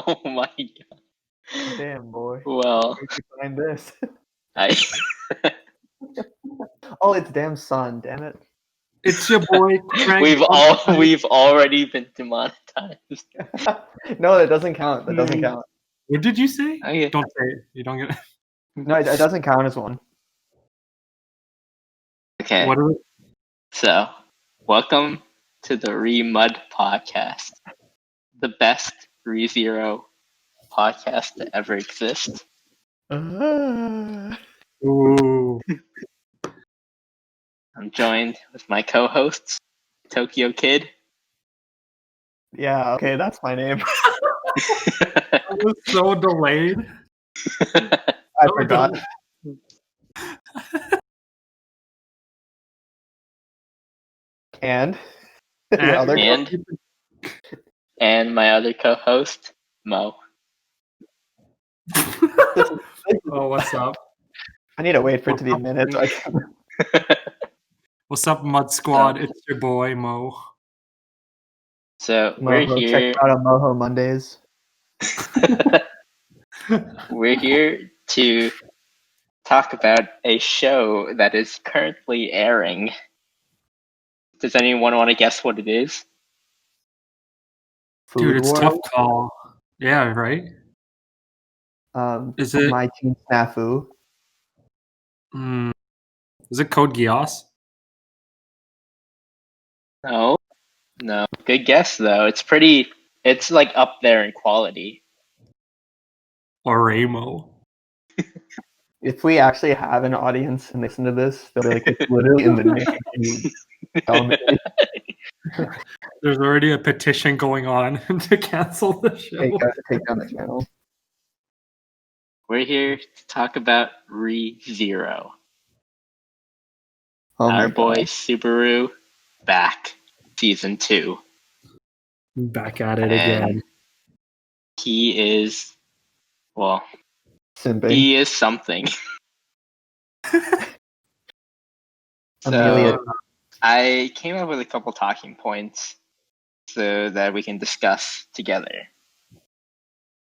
Oh my god. Damn, boy. Well, Where'd you find this? I Oh, it's damn son. Damn it. It's your boy Craig. we've already been demonetized. No, that doesn't count. That doesn't count. What did you say? Oh, yeah. Don't say it. You don't get. No, it doesn't count as one. Okay. What are So, welcome to the Remud podcast, the best ReZero podcast to ever exist. Ooh. I'm joined with my co-hosts, Tokyo Kid. Yeah, okay, that's my name. That was so delayed. I forgot. And your other and my other co-host, Mo. Oh, what's up? I need to wait for it to be a minute. So I can... What's up, Mud Squad? It's your boy Mo. So we're Moho, here. check out on Moho Mondays. We're here to talk about a show that is currently airing. Does anyone want to guess what it is? Dude, it's Food tough Wars, call. Yeah, right? Is it My Teen Snafu. Is it Code Geass? No. Good guess though. It's like up there in quality. Or Ramo? If we actually have an audience and listen to this, they'll be like, it's literally in the name. You dumb idiot. There's already a petition going on to cancel the show. Take down the channel. We're here to talk about ReZero. Oh my Our boy God. Subaru back, season 2. Back at it And again. he is, well, Simping. he is something. Amelia. So I came up with a couple talking points so that we can discuss together.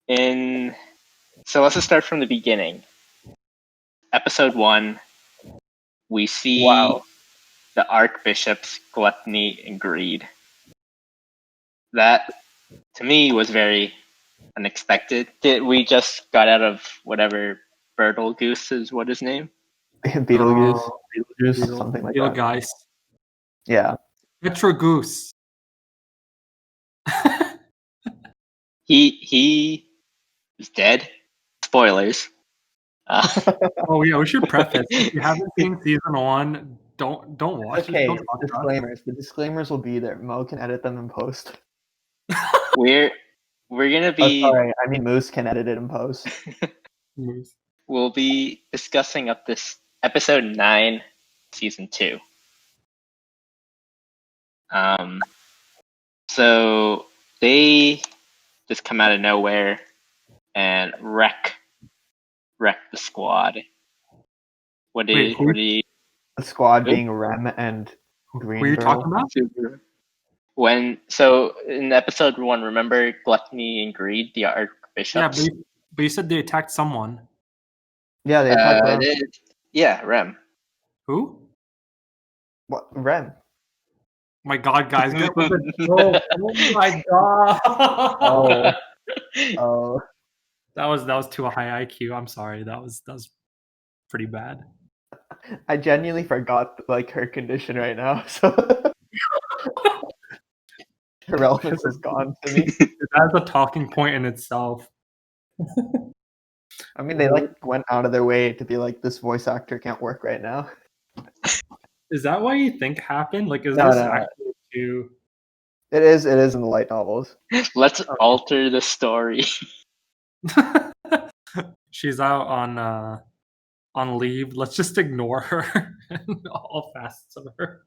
So let's just start from the beginning. Episode 1, we see the Archbishop's gluttony and greed. That, to me, was very unexpected. We just got out of whatever Betelgeuse is what his name? Beetlejuice. Something like that. Betelgeuse. Yeah. Metro Goose. He is dead. Spoilers. Oh yeah, we should preface. If you haven't seen season 1, don't watch Okay, it. Don't talk about it. disclaimers. The disclaimers will be there. Mo can edit them in post. We're gonna be. Oh, sorry, I mean Moose can edit it in post. We'll be discussing up this episode 9, season 2. So they just come out of nowhere and wreck the squad. What do you? The squad being Rem and Green Who are you Girl. talking about? So in episode 1, remember Gluttony and Greed, the Archbishops? Yeah, but you said they attacked someone. Yeah, they attacked Rem. Yeah, Rem. Who? What? Rem. My God, guys, get with the joke. Oh my God. Oh. That was too high IQ. I'm sorry. That was pretty bad. I genuinely forgot like her condition right now, so her relevance is gone to me. That's a talking point in itself. I mean, they like went out of their way to be like, this voice actor can't work right now. Is that what you think happened? Like, is No, this no. actually too? It is in the light novels. Let's alter the story. She's out on leave. Let's just ignore her and all facets of her.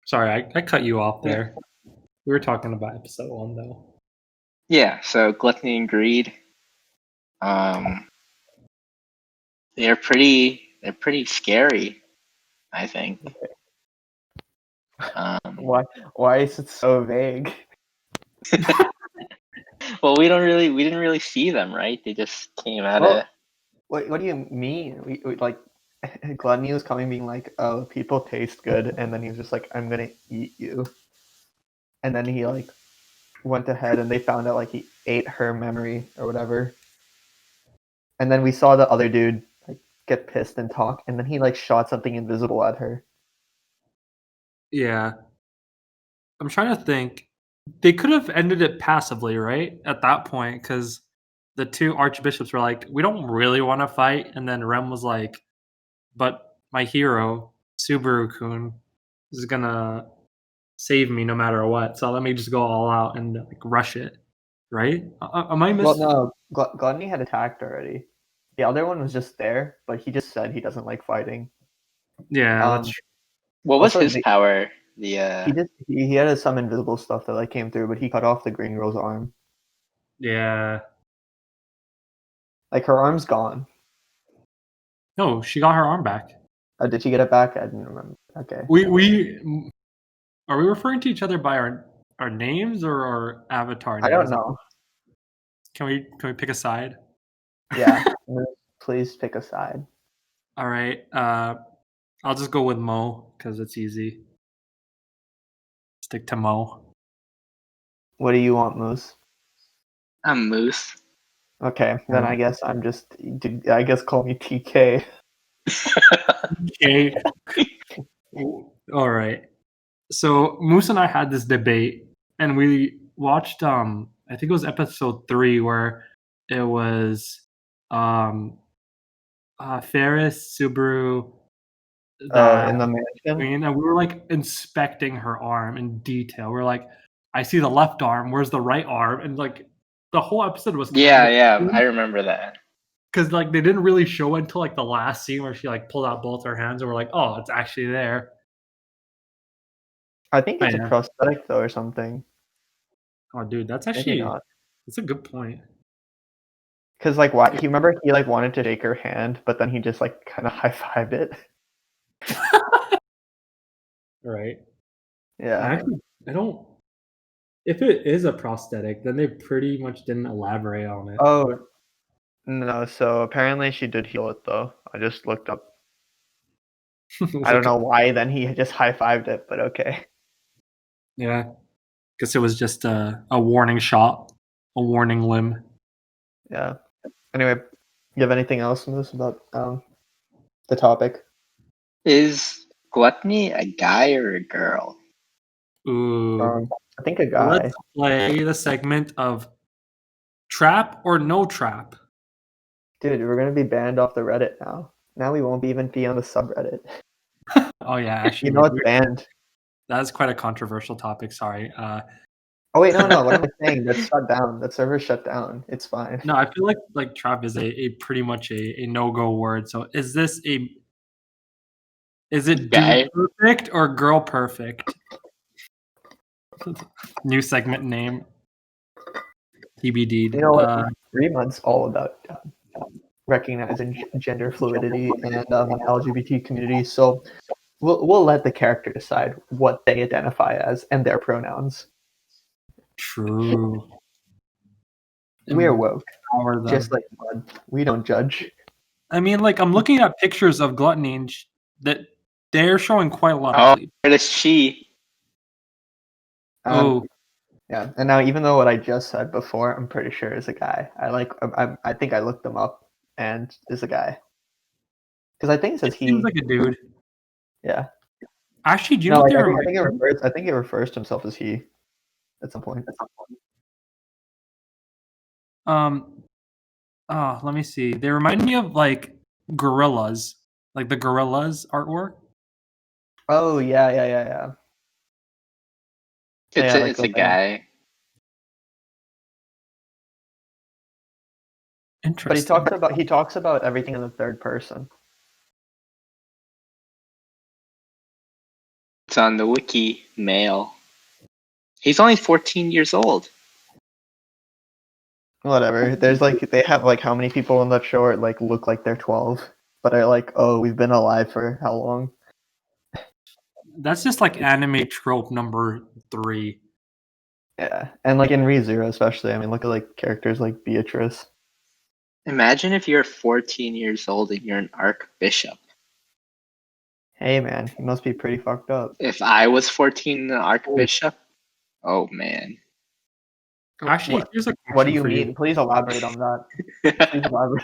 Sorry, I cut you off there. We were talking about episode 1 though. Yeah, so Gluttony and Greed. They're pretty scary, I think. Why is it so vague? Well, we didn't really see them, right? They just came out of. What do you mean? We like Gluttony was coming, being like, "Oh, people taste good," and then he was just like, "I'm gonna eat you," and then he like went ahead and they found out like he ate her memory or whatever, and then we saw the other dude like get pissed and talk, and then he like shot something invisible at her. Yeah. I'm trying to think. They could have ended it passively, right? At that point, because the two archbishops were like, "We don't really want to fight," and then Rem was like, "But my hero, Subaru-kun, is gonna save me no matter what. So let me just go all out and like rush it." Right? Am I Well, missing? no, Gluttony had attacked already. The other one was just there, but he just said he doesn't like fighting. Yeah, that's Um, true. What was also, his power? The he had some invisible stuff that like came through, but he cut off the green girl's arm. Yeah. Like her arm's gone. No, she got her arm back. Did she get it back? I didn't remember. Okay. We are we referring to each other by our names or our avatar I names? don't know. Can we pick a side? Yeah. Please pick a side. All right. I'll just go with Mo because it's easy. Stick to Mo. What do you want, Moose? I'm Moose. Okay, then I guess I'm just. I guess call me TK. Okay. All right. So Moose and I had this debate, and we watched. I think it was episode 3 where it was Ferris, Subaru, the In the mansion. queen, and we were like inspecting her arm in detail. We are like, I see the left arm. Where's the right arm? And like the whole episode was Yeah, I remember that. because like they didn't really show it until like the last scene where she like pulled out both her hands, and we're like, oh, it's actually there. I think Oh, it's a yeah. prosthetic though, or something. Oh, dude, that's Maybe actually not. that's a good point. Because like, why? He remember he like wanted to shake her hand, but then he just like kind of high fived it. Right. Yeah. Actually, I don't. If it is a prosthetic, then they pretty much didn't elaborate on it. Oh no. So apparently she did heal it though. I just looked up. I don't know why. Then he just high fived it, but okay. Yeah, because it was just a warning shot, a warning limb. Yeah. Anyway, you have anything else, Moose, about the topic? Is Gluttony a guy or a girl? Ooh. I think a guy. Let's play the segment of trap or no trap. Dude, we're gonna be banned off the Reddit now. Now we won't even be on the subreddit. Oh yeah, actually, You know it's banned. that's quite a controversial topic. Sorry. Oh wait, no. What am I saying? That's shut down. That server's shut down. It's fine. No, I feel like trap is a pretty much a no go word. So is it Guy? dude perfect or girl perfect? New segment name. TBD. You know what? 3 months all about recognizing gender fluidity and LGBT community. So we'll let the character decide what they identify as and their pronouns. True. We're woke, Empower them. just like Mud. We don't judge. I mean, like I'm looking at pictures of Gluttony and that they're showing quite a lot Oh, of cleavage. it is she. Oh, Yeah, and now even though what I just said before, I'm pretty sure is a guy. I think I looked him up, and is a guy. Because I think it says he. seems like a dude. Yeah. Actually, do you know what they I think he refers to himself as he at some point. Let me see. They remind me of like gorillas, like the gorillas artwork. Oh yeah. It's a guy. Interesting. But he talks about everything in the third person. It's on the wiki, male. He's only 14 years old. Whatever. There's like they have like how many people on that show are like look like they're 12, but are like, oh, we've been alive for how long? That's just like anime trope number 3. Yeah, and like in ReZero especially. I mean, look at like characters like Beatrice. Imagine if you're 14 years old and you're an archbishop. Hey man, he must be pretty fucked up. If I was 14 and an archbishop, oh man. Actually, What, here's a what do question you for mean? you. Please elaborate on that. Please elaborate.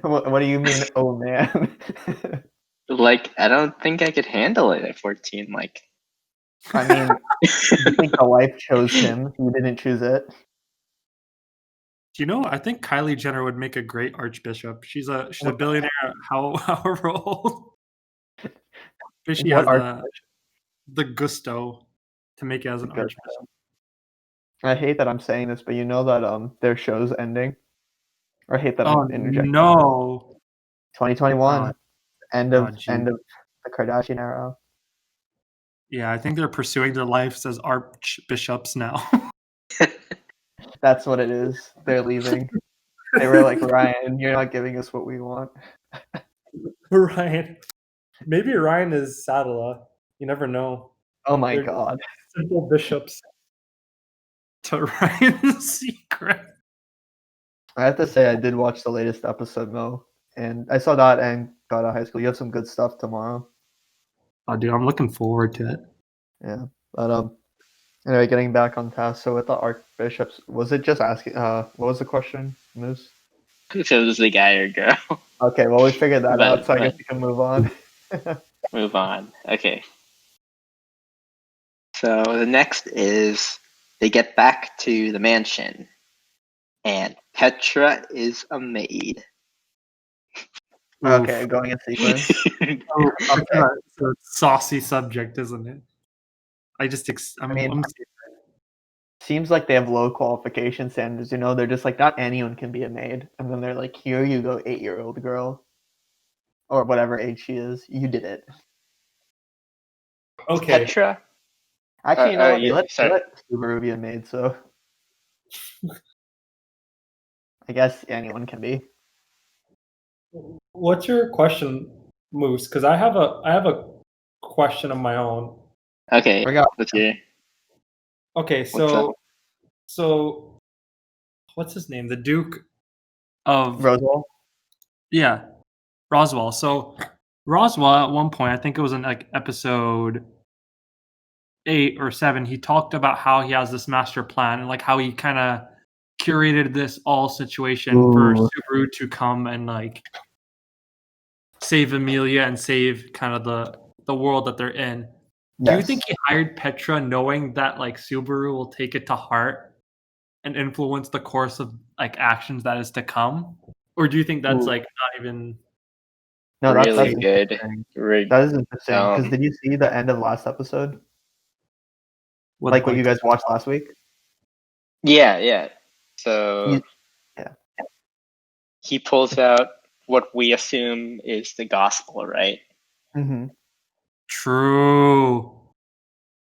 What do you mean? Oh man. Like, I don't think I could handle it at 14. Like, I mean, you think the life chose him? You didn't choose it. Do you know? I think Kylie Jenner would make a great archbishop. She's a billionaire. However old, but she What has art? the gusto to make it as an archbishop. I hate that I'm saying this, but you know that their show's ending. Or I hate that Oh I'm interjecting. no! 2021, end Oh, of gee. the Kardashian era. Yeah, I think they're pursuing their lives as archbishops now. That's what it is. They're leaving. They were like, Ryan, you're not giving us what we want. Ryan, maybe Ryan is Sadala. You never know. Oh my They're god. simple bishops to Ryan's secret. I have to say, I did watch the latest episode, Mo, and I saw that and got out of high school. You have some good stuff tomorrow. Oh, dude, I'm looking forward to it. Yeah, but anyway, getting back on task. So with the archbishops, was it just asking? What was the question, Moose? if it was the guy or girl. Okay, well we figured that But- out, so I guess but- we can move on. Move on. Okay. So the next is they get back to the mansion, and Petra is a maid. Okay, Oof. going in sequence. Oh, Okay. it's a saucy subject, isn't it? I just, I'm Seems like they have low qualification standards. You know, they're just like not anyone can be a maid, and then they're like, here you go, 8-year-old girl, or whatever age she is. You did it. okay. Petra? Actually, you know what? yeah, They sorry. let Subaru be a maid, so I guess anyone can be. What's your question, Moose? Because I have a question of my own. Okay, Bring out let's hear. Okay, What's up? so what's his name? The Duke of Roswell. Yeah, Roswell. So Roswell at one point, I think it was in like episode 8 or 7, he talked about how he has this master plan and like how he kind of curated this all situation for Ooh. Subaru to come and like save Amelia and save kind of the world that they're in. Do you think he hired Petra knowing that like Subaru will take it to heart and influence the course of like actions that is to come? Or do you think that's Ooh. like not even No, Really that's good. interesting. Re- That is interesting. Because Um, did you see the end of last episode? what Like what you guys watched last week? yeah. So You- yeah. he pulls out what we assume is the gospel, right? Mm-hmm. True.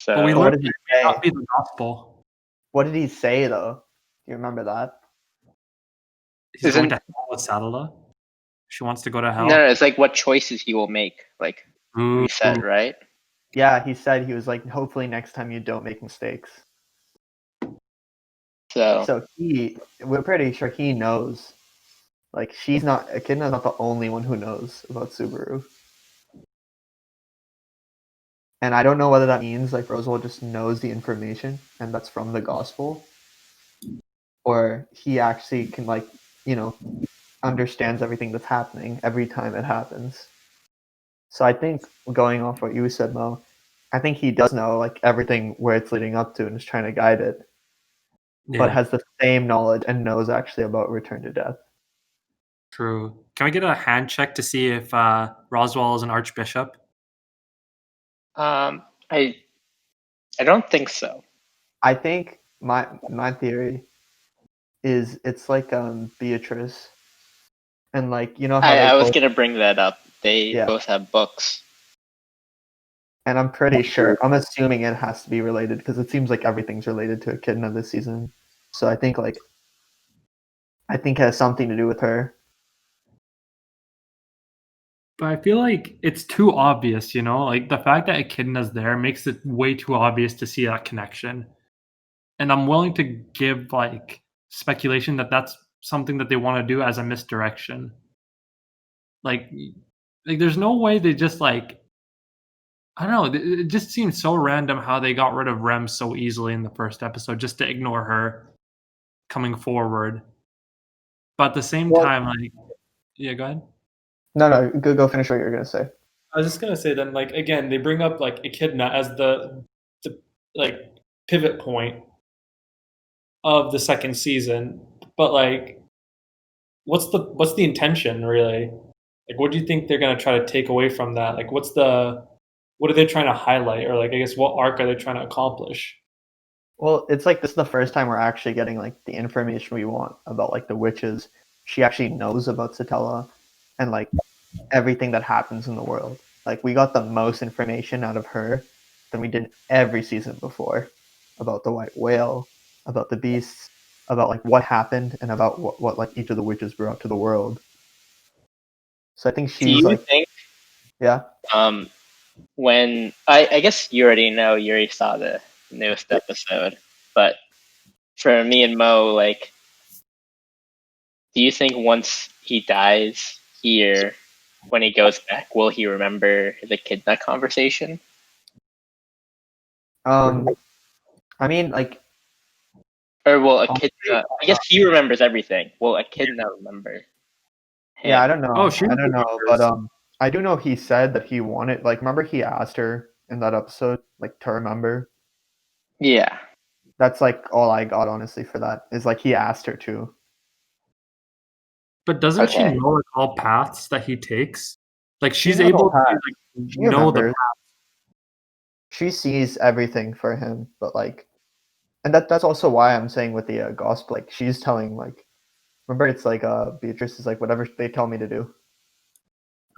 So But we What learned did it he may not say? be the gospel. What did he say though? Do you remember that? He's going Isn't- to hell with Sadala. She wants to go to hell. no, it's like what choices he will make, like Ooh. we said, right? Yeah, he said he was like, hopefully next time you don't make mistakes. So So we're pretty sure he knows. Like Echidna's not the only one who knows about Subaru. And I don't know whether that means like Roswell just knows the information and that's from the gospel. Or he actually can like, understands everything that's happening every time it happens. So I think going off what you said, Mo, I think he does know like everything where it's leading up to and is trying to guide it, but Yeah, has the same knowledge and knows actually about Return to Death. true. Can we get a hand check to see if Roswell is an archbishop? I don't think so. I think my theory is it's like Beatrice, and like you know how I they was both, gonna bring that up. They Yeah. both have books. and I'm pretty sure I'm assuming it has to be related because it seems like everything's related to Echidna this season. So I think it has something to do with her. But I feel like it's too obvious, you know? Like the fact that Echidna's there makes it way too obvious to see that connection. and I'm willing to give like speculation that that's something that they want to do as a misdirection. Like, there's no way they just like I don't know. It just seems so random how they got rid of Rem so easily in the first episode, just to ignore her coming forward. But at the same Well- time, like, yeah, go ahead. No, go finish what you're gonna say. I was just gonna say then, like again, they bring up like Echidna as the like pivot point of the second season, but like, what's the intention really? Like, what do you think they're gonna try to take away from that? Like, what are they trying to highlight, or like I guess what arc are they trying to accomplish? Well, it's like this is the first time we're actually getting like the information we want about like the witches. She actually knows about Satella and like everything that happens in the world. Like we got the most information out of her than we did every season before about the white whale, about the beasts, about like what happened, and about what like each of the witches brought to the world. So I think Do she's you like, think yeah, when I guess you already saw the newest episode, but for me and Mo, like, do you think once he dies here, when he goes back, will he remember the Echidna conversation? I mean like Or will Echidna? I guess he remembers everything. Will Echidna remember him? yeah, I don't know. Oh, she I don't know, remembers. but I do know he said that he wanted like remember he asked her in that episode like to remember. Yeah. That's like all I got honestly for that is like he asked her to. But doesn't she Okay. know like all paths that he takes? Like She she's knows all able to paths. like, She know the remembers. She sees everything for him, but like, and that's also why I'm saying with the gospel, like she's telling like, remember it's like Beatrice is like whatever they tell me to do,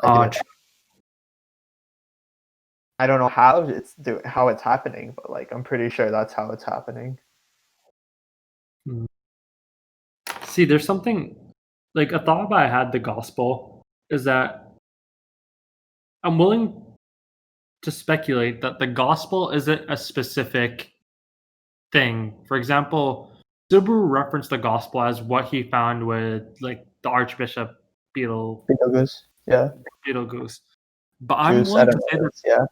I do it. I don't know how it's happening, but like I'm pretty sure that's how it's happening. See, there's something like a thought I had the gospel is that I'm willing to speculate that the gospel isn't a specific thing. For example, Subaru referenced the gospel as what he found with like the Archbishop Yeah, Beetlejuice. But Juice. I don't know. Yeah,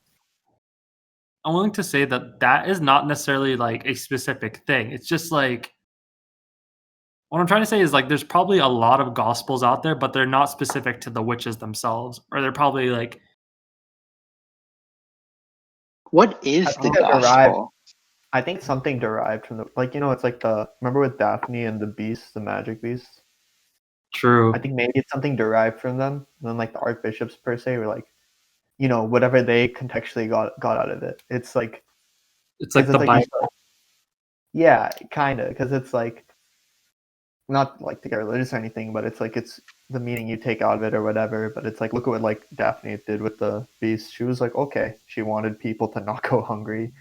I'm willing to say that that is not necessarily like a specific thing. It's just like what I'm trying to say is like there's probably a lot of gospels out there, but they're not specific to the witches themselves, or they're probably like What is I the think they're derived. gospel? I think something derived from the like it's like the remember with Daphne and the beasts, the magic beasts. true. I think maybe it's something derived from them. And then like the archbishops per se were like, whatever they contextually got out of it. It's like It's like it's the like Bible. yeah, kind of, because it's like not like to get religious or anything, but it's like it's the meaning you take out of it or whatever. But it's like look at what like Daphne did with the beast. She was like, okay, she wanted people to not go hungry,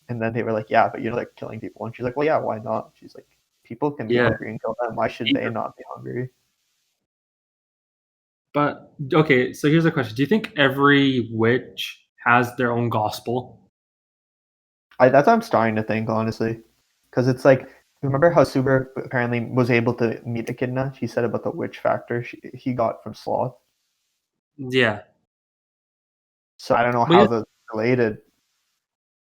and then they were like, yeah, but like killing people, and she's like, well, yeah, why not? She's like, people can be Yeah. hungry and kill them. Why should they not be hungry? But okay, so here's a question: do you think every witch has their own gospel? That's what I'm starting to think, honestly, because it's like remember how Suber apparently was able to meet Echidna? She said about the witch factor he got from Sloth. Yeah. So I don't know But how yeah, they're related,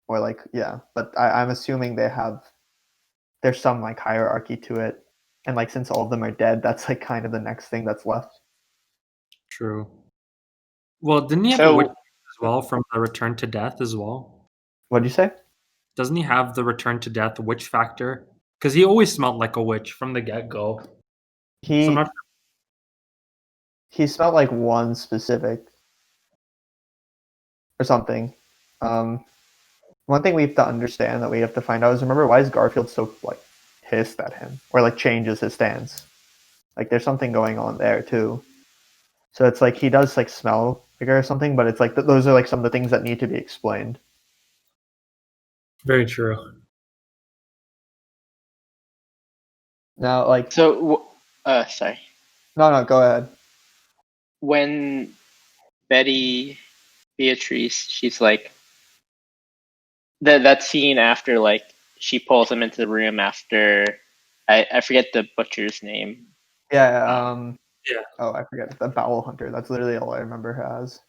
or like yeah, but I'm assuming there's some like hierarchy to it, and like since all of them are dead, that's like kind of the next thing that's left. true. Well, didn't he have a witch So as well from the Return to Death as well? What'd you say? Doesn't he have the Return to Death witch factor? Because he always smelled like a witch from the get go. So I'm He not he smelled like one specific or something. One thing we have to understand that we have to find out is remember why is Garfield so like pissed at him or like changes his stance? Like there's something going on there too. So it's like he does like smell like or something, but it's like those are like some of the things that need to be explained. very true. Now, like sorry. no, go ahead. When Beatrice, she's like that scene after like she pulls him into the room after I forget the butcher's name. Yeah. Yeah. Oh, I forget the Bowel Hunter. That's literally all I remember her as.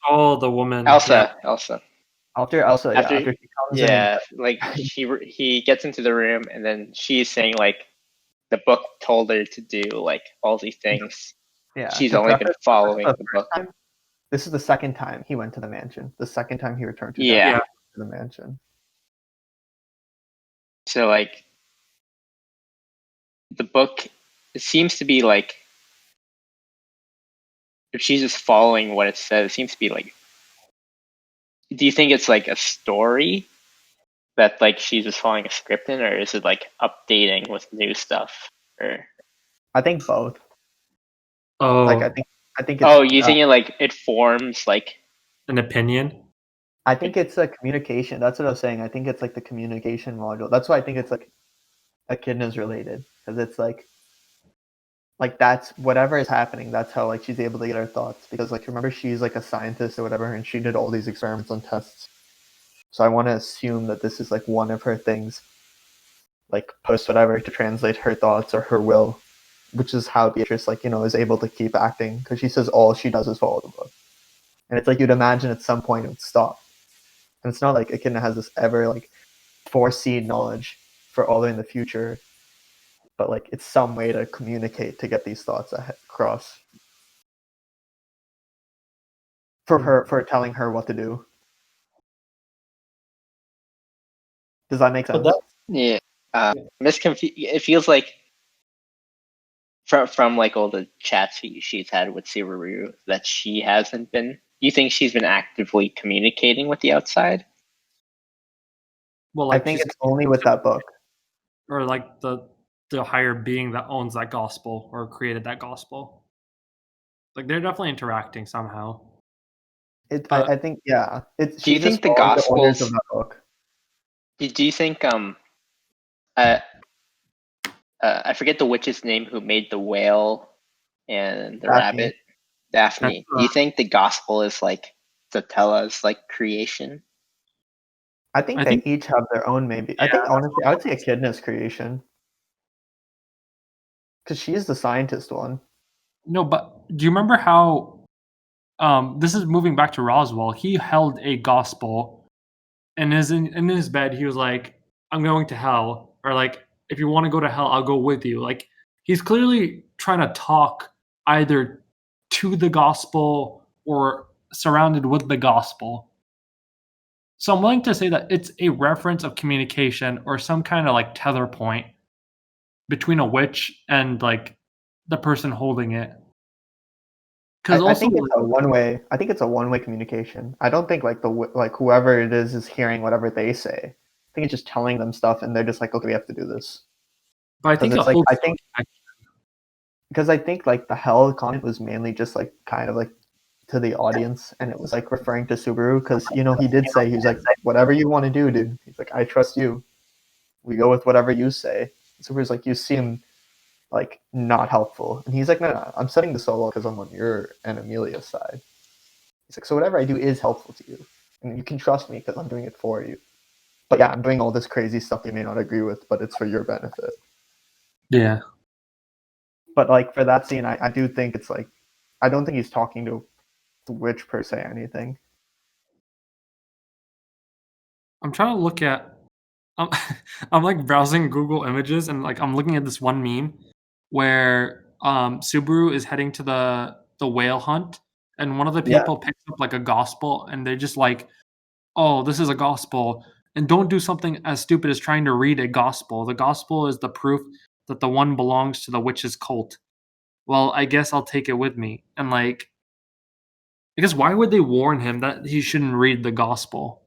Oh, the woman. Elsa. After Elsa, yeah. After After she comes yeah, like he gets into the room and then she's saying like the book told her to do like all these things. yeah. She's To only been preface, following the the first book. time, this is the second time he went to the mansion. The second time he returned to Yeah. Yeah. the mansion. So like the book, it seems to be like if she's just following what it says, it seems to be like. Do you think it's like a story that like she's just following a script in, or is it like updating with new stuff? Or I think both. Oh, Like I think it's you think it like it forms like an opinion. I think it's a communication. That's what I was saying. I think it's like the communication module. That's why I think it's like echidnas related, because it's like that's whatever is happening. That's how like she's able to get her thoughts, because like remember she's like a scientist or whatever, and she did all these experiments and tests. So I want to assume that this is like one of her things, like post whatever to translate her thoughts or her will, which is how Beatrice like is able to keep acting, because she says all she does is follow the book, and it's like you'd imagine at some point it would stop. And it's not like Echidna has this ever like foreseen knowledge for all the way in the future, but like it's some way to communicate to get these thoughts across for telling her what to do. Does that make sense? yeah. It feels like from like all the chats she's had with Subaru that she hasn't been. You think she's been actively communicating with the outside? Well, I like think she's, it's only with that book. or like the higher being that owns that gospel or created that gospel. Like they're definitely interacting somehow. I think yeah. Do She you just think the follows the orders Gospels? of that book. Do you think I forget the witch's name who made the whale and the Daphne. rabbit, Daphne. Do you think the Gospel is like Satella's like creation? I think I they think- each have their own maybe. I think honestly, I would say Echidna's creation, because she is the scientist one. No, but do you remember how? This is moving back to Roswell. He held a gospel, and in his bed, he was like, "I'm going to hell," or like, "If you want to go to hell, I'll go with you." Like he's clearly trying to talk either to the gospel or surrounded with the gospel. So I'm willing to say that it's a reference of communication or some kind of like tether point between a witch and like the person holding it. Because I also, think it's a one way. I think it's a one way communication. I don't think like whoever it is hearing whatever they say. I think it's just telling them stuff, and they're just like, okay, we have to do this. but I think Because it it's like holds. I think like the hell comment was mainly just like kind of like to the audience, and it was like referring to Subaru, because he did say, he was like, whatever you want to do, dude. He's like, I trust you. We go with whatever you say. Subaru's like, you seem like not helpful, and he's like, no, I'm setting the solo because I'm on your and Amelia's side. He's like, so whatever I do is helpful to you, and you can trust me because I'm doing it for you. But yeah, I'm doing all this crazy stuff you may not agree with, but it's for your benefit. Yeah. But like for that scene, I do think it's like, I don't think he's talking to the witch per se anything. I'm trying to look at. I'm, I'm like browsing Google Images and like I'm looking at this one meme where Subaru is heading to the whale hunt and one of the people picks up like a gospel and they're just like, "Oh, this is a gospel." And don't do something as stupid as trying to read a gospel. The gospel is the proof that the one belongs to the witch's cult. Well, I guess I'll take it with me. And like, I guess why would they warn him that he shouldn't read the gospel?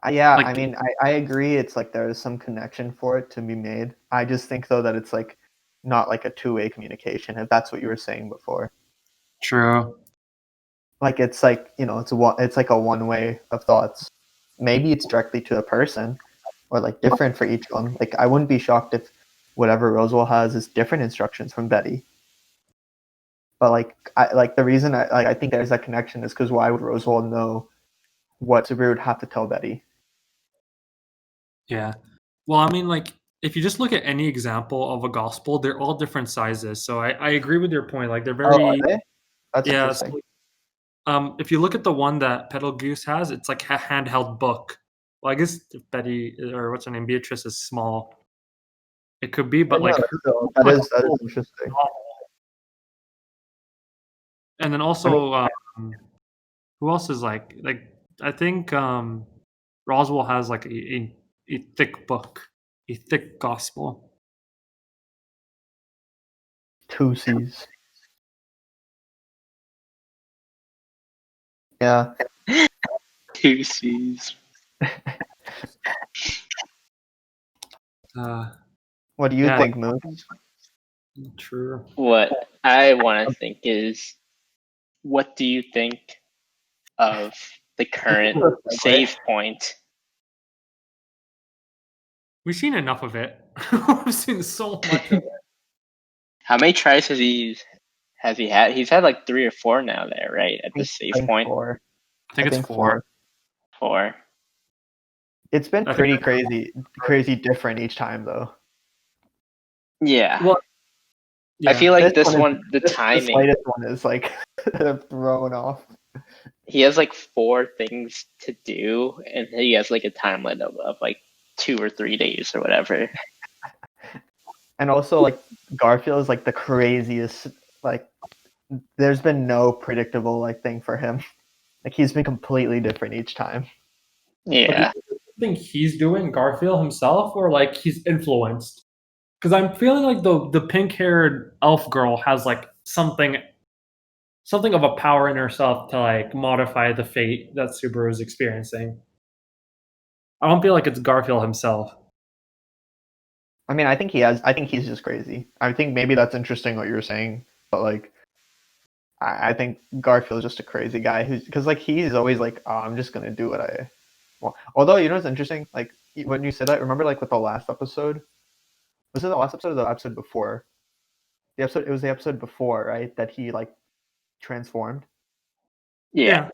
Yeah, Like, I mean, I agree. It's like there is some connection for it to be made. I just think though that it's like not like a two-way communication, if that's what you were saying before. true. Like it's like it's like a one way of thoughts. Maybe it's directly to a person, or like different for each one. Like I wouldn't be shocked if whatever Roswell has is different instructions from Betty. But like the reason I think there's that connection is because why would Roswell know what Subaru would have to tell Betty? Yeah. Well, I mean, like, if you just look at any example of a gospel, they're all different sizes. So I agree with your point. Like, they're Oh, are very they? That's yeah. interesting. So, if you look at the one that Pedal Goose has, it's like a handheld book. Well, I guess Betty or what's her name, Beatrice is small. It could be, but Yeah, like, still, that is interesting. and then also, who else is like I think Roswell has like a thick book, a thick gospel. 2 C's. Yeah. 2 C's. What do you Yeah. think, Moose? True. What I want to think is, what do you think of the current save point? We've seen enough of it. We've seen so much of it. How many tries has he had? He's had like 3 or 4 now there, right? At the save point. 4. I think it's 4. 4. It's been I pretty think- crazy different each time though. Yeah. Well, I feel like This this one one, the The timing, slightest one is like thrown off. he has like 4 things to do, and he has like a time limit of like 2 or 3 days or whatever. And also like Garfield is like the craziest, like there's been no predictable like thing for him. Like he's been completely different each time. Yeah. think he's doing Garfield himself, or like he's influenced? Because I'm feeling like the pink haired elf girl has like something of a power in herself to like modify the fate that Subaru is experiencing. I don't feel like it's Garfield himself. I mean, I think he's just crazy. I think maybe that's interesting what you're saying, but like I think Garfield's just a crazy guy because like he's always like, oh, I'm just gonna do what I want. Although you know what's interesting, like when you said that, remember like with the last episode, was it the last episode or the episode before? It was the episode before, right? That he like transformed. Yeah.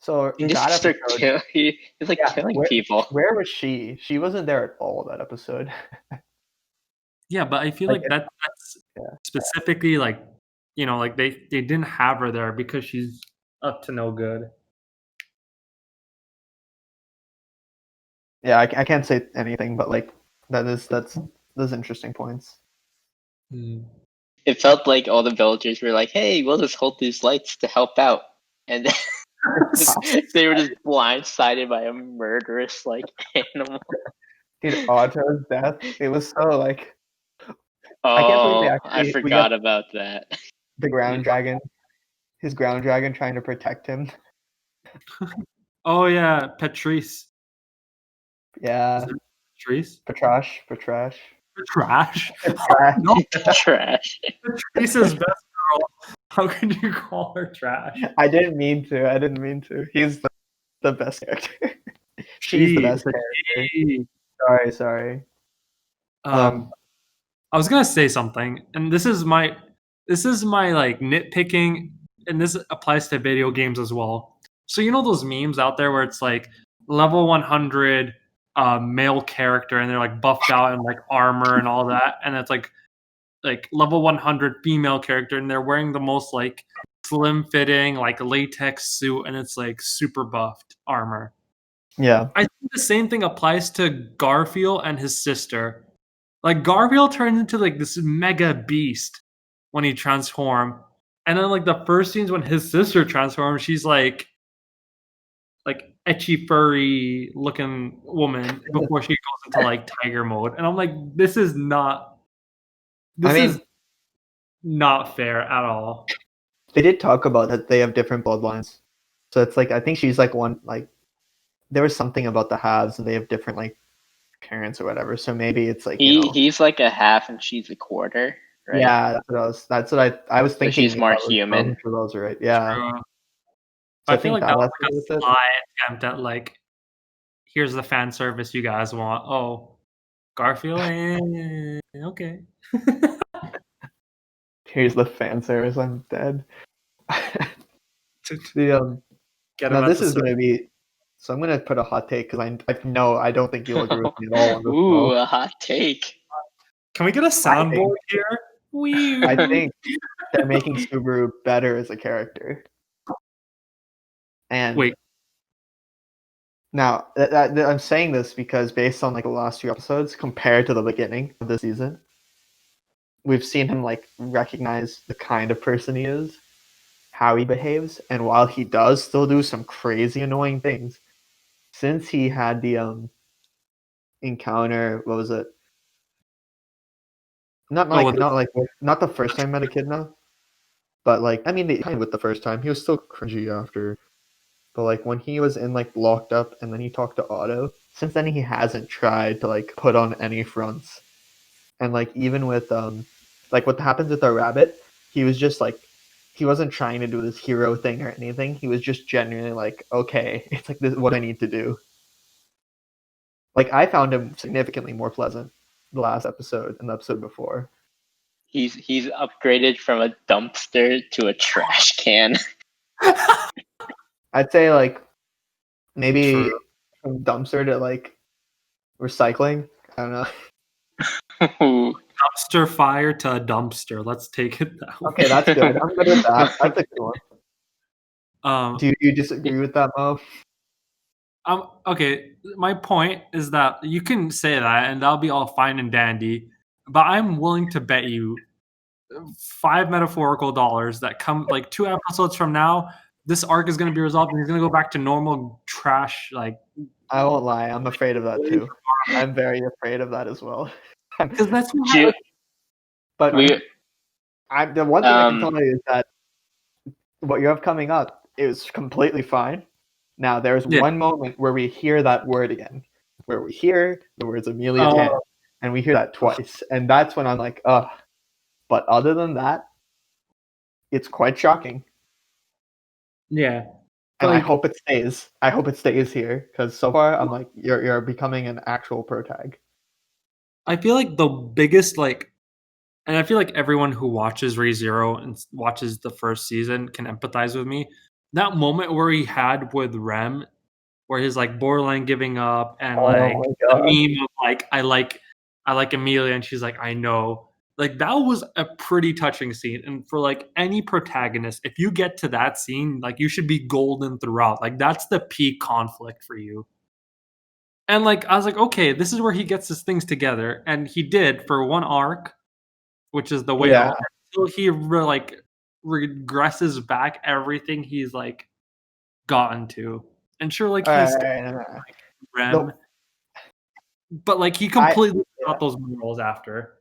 So He that just start episode, he's like killing people. where was she? She wasn't there at all that episode. Yeah, but I feel Like, like that's specifically like, you know, like they didn't have her there because she's up to no good. Yeah, I can't say anything, but like that's those interesting points. It felt like all the villagers were like, "Hey, we'll just hold these lights to help out," and then they were just blindsided by a murderous like animal. Dude, Otto's death, it was so like Oh, can't believe I we forgot got about that. the ground dragon, his ground dragon trying to protect him. Oh yeah, Patrice. Yeah, Patrice? Patrash. Trash. No, Trash. Patrice's best girl. How could you call her trash? I didn't mean to. He's the best character. She's the best character. Sorry. I was gonna say something, and this is my like nitpicking, and this applies to video games as well. So you know those memes out there where it's like level 100 male character, and they're like buffed out in like armor and all that, and it's like level 100 female character, and they're wearing the most like slim fitting like latex suit, and it's like super buffed armor. Yeah. I think the same thing applies to Garfield and his sister. Like Garfield turns into like this mega beast when he transforms, and then like the first scenes when his sister transforms, she's like etchy furry looking woman before she goes into like tiger mode, and I'm like, this is not fair at all. They did talk about that they have different bloodlines, so it's like I think she's like one like there was something about the halves and they have different like parents or whatever. So maybe it's like he's like a half and she's a quarter, right? Yeah, that's what I was thinking. So she's more human. For those, right? Yeah. True. So I feel like that was has like to do a with it. sly attempt at like, here's the fan service you guys want. Oh, Garfield, okay. Here's the fan service. I'm dead. Get him Now at this the is gonna be So I'm gonna put a hot take because I don't think you'll agree with me at all on this. Ooh, Mo. a hot take. Can we get a soundboard here? I think they're making Subaru better as a character. And Wait. now I'm saying this because based on like the last few episodes compared to the beginning of the season, we've seen him like recognize the kind of person he is, how he behaves, and while he does still do some crazy annoying things, since he had the encounter, what was it? Not the first time I met Echidna, but like I mean the kind with the first time he was still cringy after, but like when he was in like locked up and then he talked to Otto, since then he hasn't tried to like put on any fronts, and like even with like what happens with the rabbit, he was just like he wasn't trying to do this hero thing or anything. He was just genuinely like, okay, it's like this is what I need to do. Like I found him significantly more pleasant the last episode and the episode before. He's upgraded from a dumpster to a trash can. I'd say like maybe True. from dumpster to like recycling. I don't know. Ooh. Dumpster fire to a dumpster. Let's take it that way. Okay, that's good. I'm good with that. That's a good one. Do you disagree with that, Mo? Okay, my point is that you can say that and that'll be all fine and dandy, but I'm willing to bet you $5 metaphorical dollars that come like 2 episodes from now, this arc is going to be resolved and he's going to go back to normal trash. Like, I won't lie. I'm afraid of that too. I'm very afraid of that as well. because that's what Ju- But we, the one thing I can tell you is that what you have coming up is completely fine. Now, there's one moment where we hear that word again, where we hear the words Amelia Tan, and we hear that twice. And that's when I'm like, ugh. But other than that, it's quite shocking. Yeah. And I hope it stays. I hope it stays here, because so far I'm like, you're becoming an actual protag. I feel like the biggest and I feel like everyone who watches ReZero and watches the first season can empathize with me. That moment where he had with Rem, where he's like borderline giving up, and like the meme of like I like Amelia, and she's like I know. Like that was a pretty touching scene, and for like any protagonist, if you get to that scene, like you should be golden throughout. Like that's the peak conflict for you. And like I was like, okay, this is where he gets his things together, and he did for one arc, which is the whale, until he regresses back everything he's like gotten to. And sure, like he's Rem, but like he completely got those morals after.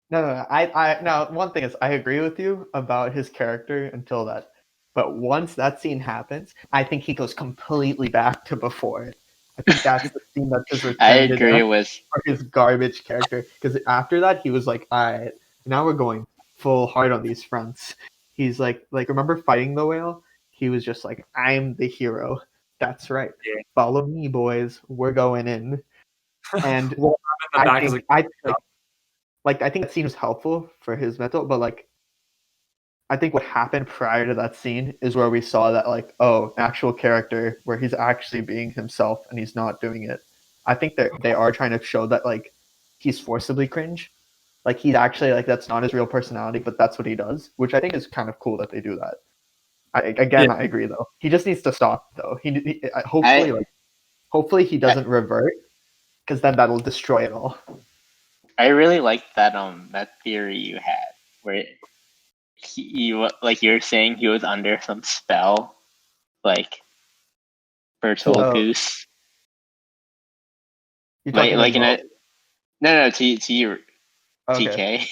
No. Now one thing is I agree with you about his character until that, but once that scene happens, I think he goes completely back to before. I think that's the scene that just returned. I agree with his garbage character, because after that he was like, all right, now we're going full hard on these fronts. He's like remember fighting the whale? He was just like, I'm the hero. That's right. Yeah. Follow me, boys. We're going in. And I think that scene was helpful for his mental, but like I think what happened prior to that scene is where we saw that like, oh, actual character where he's actually being himself and he's not doing it. I think that they are trying to show that like he's forcibly cringe. Like he's actually like that's not his real personality, but that's what he does, which I think is kind of cool that they do that. I agree though. He just needs to stop though. Hopefully he doesn't revert, because then that'll destroy it all. I really liked that that theory you had where he like you were saying he was under some spell, like Bertold Goose. Like in a no to you, okay.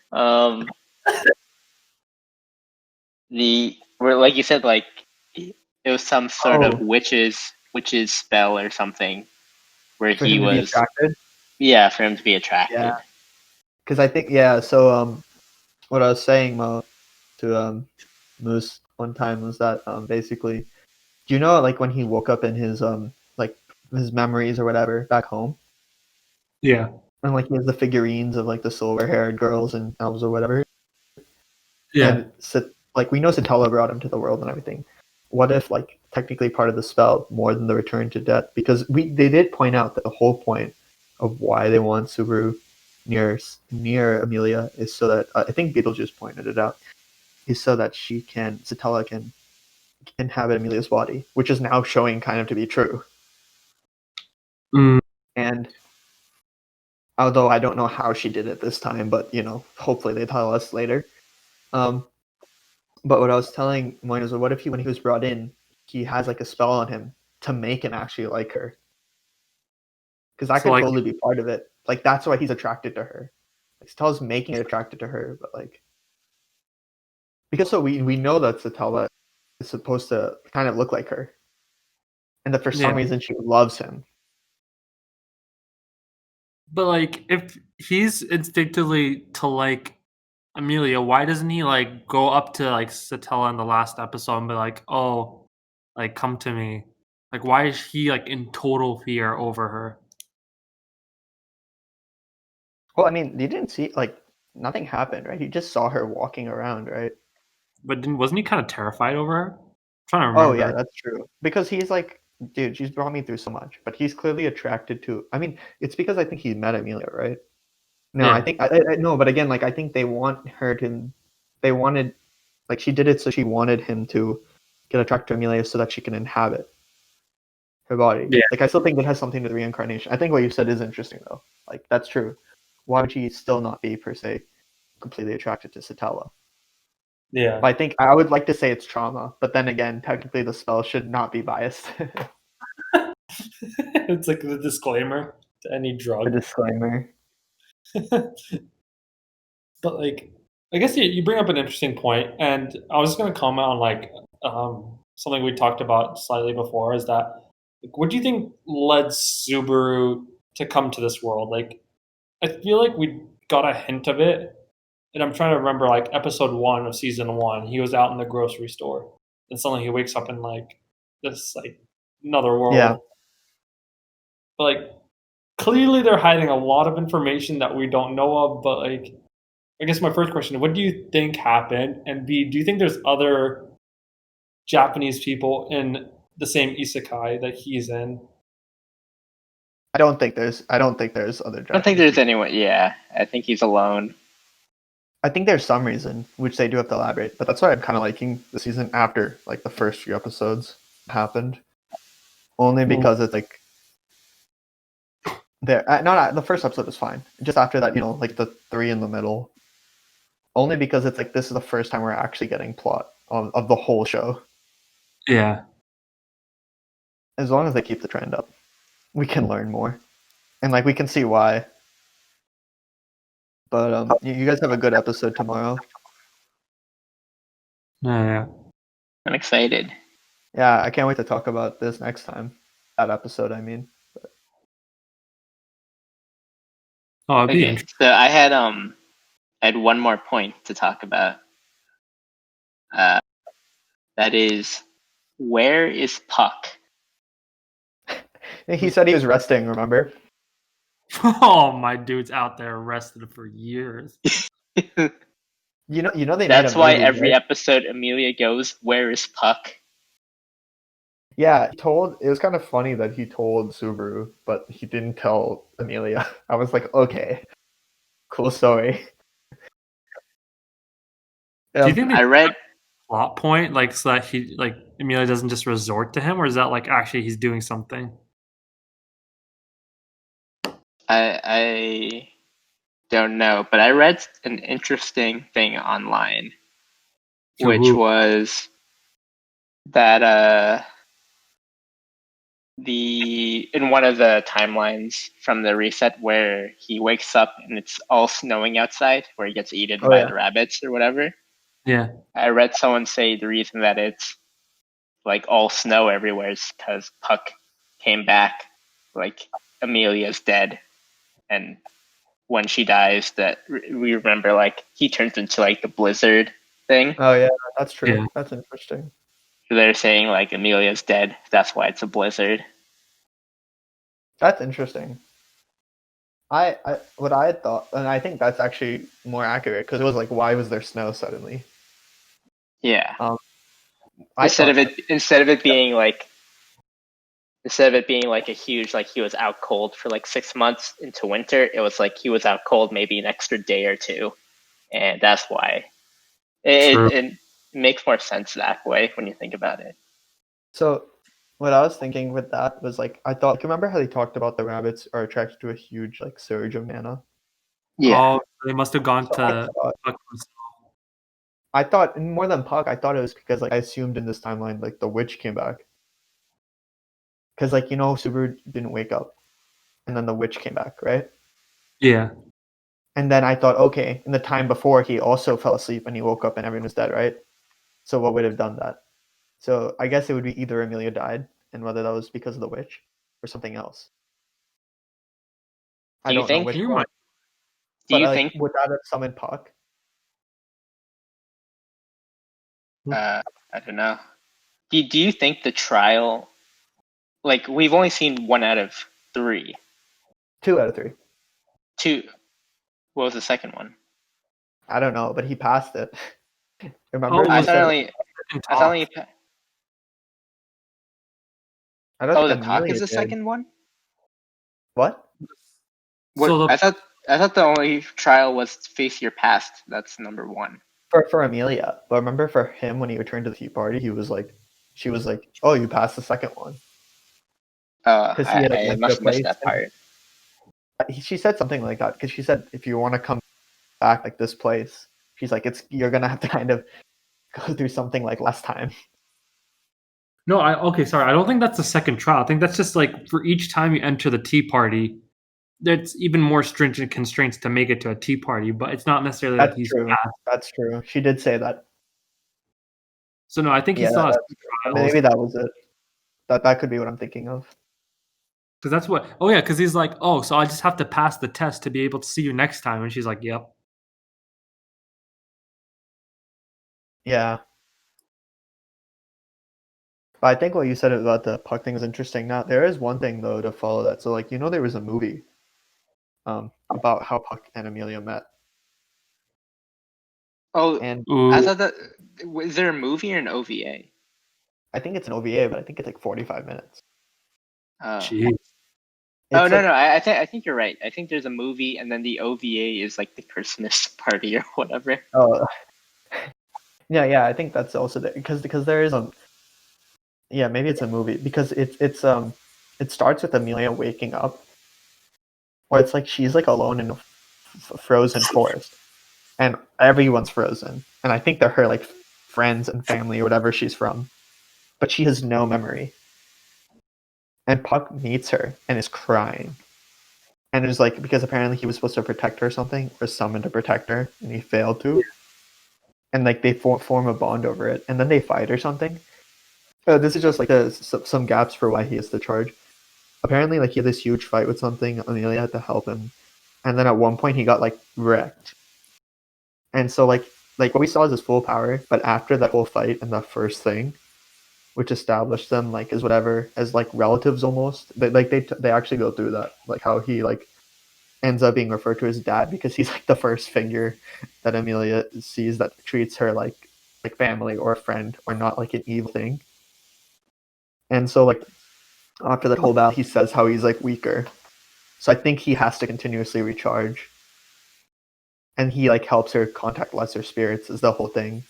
TK. Where like you said, like it was some sort of witch's spell or something where for he him was to be attracted? Yeah, for him to be attracted. Yeah. Because I think so what I was saying, Mo, to Moose one time was that basically, do you know like when he woke up in his like his memories or whatever back home? Yeah. And like he has the figurines of like the silver-haired girls and elves or whatever. Yeah. And like we know Satella brought him to the world and everything, what if like technically part of the spell more than the return to death? Because they did point out that the whole point of why they want Subaru near Amelia is so that I think Beetlejuice pointed it out, is so that Satella can inhabit Amelia's body, which is now showing kind of to be true. Mm. And although I don't know how she did it this time, but hopefully they tell us later. But what I was telling Moyne was, what if when he was brought in, he has like a spell on him to make him actually like her? Because that could totally be part of it. Like that's why he's attracted to her. Like Satella's making it attracted to her, but like because we know that Satella is supposed to kind of look like her, and that for some reason she loves him. But like, if he's instinctively to like Amelia, why doesn't he like go up to like Satella in the last episode and be like, "Oh, like come to me"? Like, why is he like in total fear over her? Well, I mean, you didn't see like nothing happened, right? You just saw her walking around, right? But wasn't he kind of terrified over her? I'm trying to remember. Oh yeah, that's true. Because he's like, dude, she's brought me through so much, but he's clearly attracted to. I mean, it's because I think he met Amelia, right? No, Yeah. I think I no, but again, like I think they want her to. They wanted, like she did it, so she wanted him to get attracted to Amelia so that she can inhabit her body. Yeah. Like I still think it has something to the reincarnation. I think what you said is interesting though. Like that's true. Why would she still not be per se completely attracted to Satella? Yeah. But I think I would like to say it's trauma, but then again, technically the spell should not be biased. It's like the disclaimer to any drug. The disclaimer. But like, I guess you bring up an interesting point, and I was just going to comment on like something we talked about slightly before. Is that like, what do you think led Subaru to come to this world? Like, I feel like we got a hint of it, and I'm trying to remember like episode 1 of season 1. He was out in the grocery store, and suddenly he wakes up in like this like another world. Yeah. But like, clearly they're hiding a lot of information that we don't know of. But like, I guess my first question: what do you think happened? And B, do you think there's other Japanese people in the same isekai that he's in? I don't think there's other Japanese I don't think there's people. anyone. Yeah, I think he's alone. I think there's some reason, which they do have to elaborate, but that's why I'm kind of liking the season after like the first few episodes happened. Only because it's like the first episode is fine. Just after that, like the 3 in the middle. Only because it's like this is the first time we're actually getting plot of the whole show. Yeah. As long as they keep the trend up, we can learn more, and like we can see why. But you guys have a good episode tomorrow. Yeah. I'm excited. Yeah, I can't wait to talk about this next time. That episode, I mean. Oh, it'd be Okay, interesting. so I had one more point to talk about. That is, where is Puck? He said he was resting, remember? Oh, my dude's out there arrested for years. You know they That's made a why movie, every right? episode Amelia goes, "Where is Puck?" Yeah, it was kind of funny that he told Subaru, but he didn't tell Amelia. I was like, okay, cool story. Do you think I read plot point like so that he like Amelia doesn't just resort to him, or is that like actually he's doing something? I don't know, but I read an interesting thing online, which was that in one of the timelines from the reset where he wakes up and it's all snowing outside, where he gets eaten by the rabbits or whatever. Yeah. I read someone say the reason that it's like all snow everywhere is because Puck came back, like Amelia's dead, and when she dies, that we remember like he turns into like the blizzard thing. Oh yeah, that's true. Yeah. That's interesting. So they're saying like Amelia's dead. That's why it's a blizzard. That's interesting. What I had thought, and I think that's actually more accurate because it was like, why was there snow suddenly? Yeah. instead thought of it being like a huge like he was out cold for like 6 months into winter, it was like he was out cold maybe an extra day or two, and that's why True. it makes more sense that way when you think about it. so. What I was thinking with that was like I thought. Remember how they talked about the rabbits are attracted to a huge like surge of mana? Yeah, Oh, they must have gone So to. Puck himself. I thought more than Puck. I thought it was because like I assumed in this timeline like the witch came back because like Subaru didn't wake up and then the witch came back, right? Yeah. And then I thought, okay, in the time before he also fell asleep and he woke up and everyone was dead, right? So what would have done that? So I guess it would be either Amelia died and whether that was because of the witch or something else. I do you don't know think? which You one. might. Do But you like, think? would that have summoned Puck? I don't know. Do you think the trial? Like we've only seen 1 out of 3. 2 out of 3. Two. What was the second one? I don't know, but he passed it. Oh, Remember? was I thought it only. second I thought talk? only. I don't Oh, think the talk Amelia is the did. second one. What? What So I the thought the only trial was face your past. That's number 1. For Amelia. But remember for him when he returned to the Tea Party, she was like, oh, you passed the second one. Because he had like I went to a must have missed place. that part. She said something like that because she said if you want to come back like this place, she's like you're gonna have to kind of go through something like last time. No, okay, sorry. I don't think that's the second trial. I think that's just like for each time you enter the tea party, there's even more stringent constraints to make it to a tea party, but it's not necessarily that That's he's true. passed. That's true. She did say that. So no, I think he Yeah, still has that's two true. trials. Maybe that was it. That could be what I'm thinking of. Because that's what oh yeah, because he's like, oh, so I just have to pass the test to be able to see you next time. And she's like, yep. Yeah. But I think what you said about the Puck thing is interesting. Now there is one thing though to follow that. So like there was a movie about how Puck and Amelia met. Oh, And I Ooh, thought that. Was there a movie or an OVA? I think it's an OVA, but I think it's like 45 minutes. Oh. jeez. Oh It's no like, no I think you're right. I think there's a movie and then the OVA is like the Christmas party or whatever. oh, yeah, I think that's also there because there is yeah, maybe it's a movie because it starts with Amelia waking up, or it's like she's like alone in a frozen forest, and everyone's frozen, and I think they're her like friends and family or whatever she's from, but she has no memory. And Puck meets her and is crying, and it was like because apparently he was supposed to protect her or something, or summoned to protect her, and he failed to, and like they form a bond over it, and then they fight or something. This is just like some gaps for why he has the charge. Apparently, like he had this huge fight with something. Amelia had to help him, and then at one point he got like wrecked. And so like what we saw is his full power, but after that whole fight and that first thing, which established them like as whatever as like relatives almost. They actually go through that, like how he like ends up being referred to as dad because he's like the first figure that Amelia sees that treats her like family or a friend or not like an evil thing. And so like after that whole battle, he says how he's like weaker. So I think he has to continuously recharge. And he like helps her contact lesser spirits is the whole thing.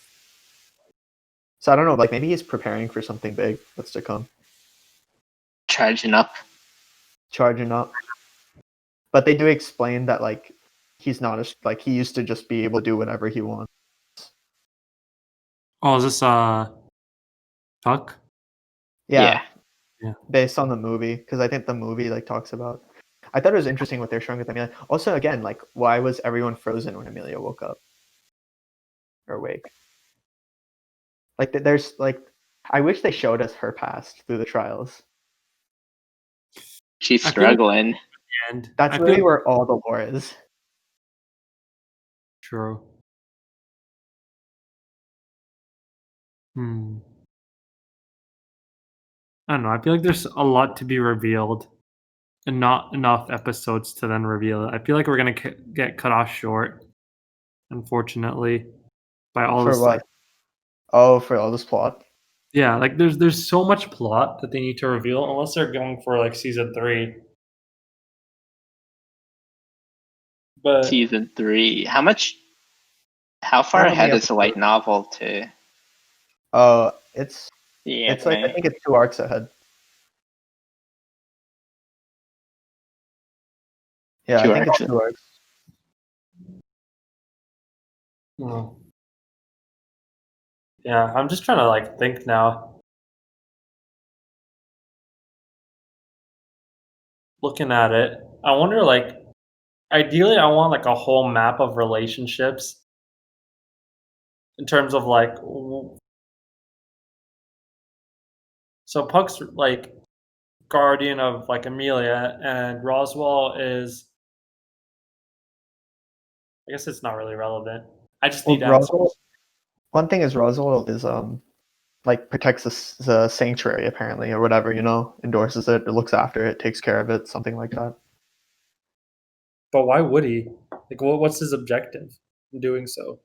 So I don't know, like maybe he's preparing for something big that's to come. Charging up. Charging up. But they do explain that like he's not like he used to just be able to do whatever he wants. Oh, is this Puck? Yeah. Yeah. Based on the movie, because I think the movie like talks about. I thought it was interesting what they're showing with Amelia. Also, again, like why was everyone frozen when Amelia woke up or awake? Like there's like, I wish they showed us her past through the trials. She's I feel like struggling. and That's I feel really like, where all the lore is. true. Hmm. I don't know. I feel like there's a lot to be revealed, and not enough episodes to then reveal it. I feel like we're gonna get cut off short, unfortunately, by all For this what? like Oh, for all this plot. Yeah, like there's so much plot that they need to reveal unless they're going for like season 3. But Season 3. How far How many ahead is the light episodes? novel to It's the it's like I anime? think it's 2 arcs ahead. Yeah, I 2 think it's arcs. 2 arcs. oh. Yeah, I'm just trying to like think now. Looking at it, I wonder like ideally I want like a whole map of relationships in terms of like so Puck's like guardian of like Amelia and Roswell is I guess it's not really relevant. I just Well, need answers. one thing is Roswell is like protects the sanctuary apparently or whatever, endorses it, looks after it, takes care of it, something like that. But why would he? Like what's his objective in doing so?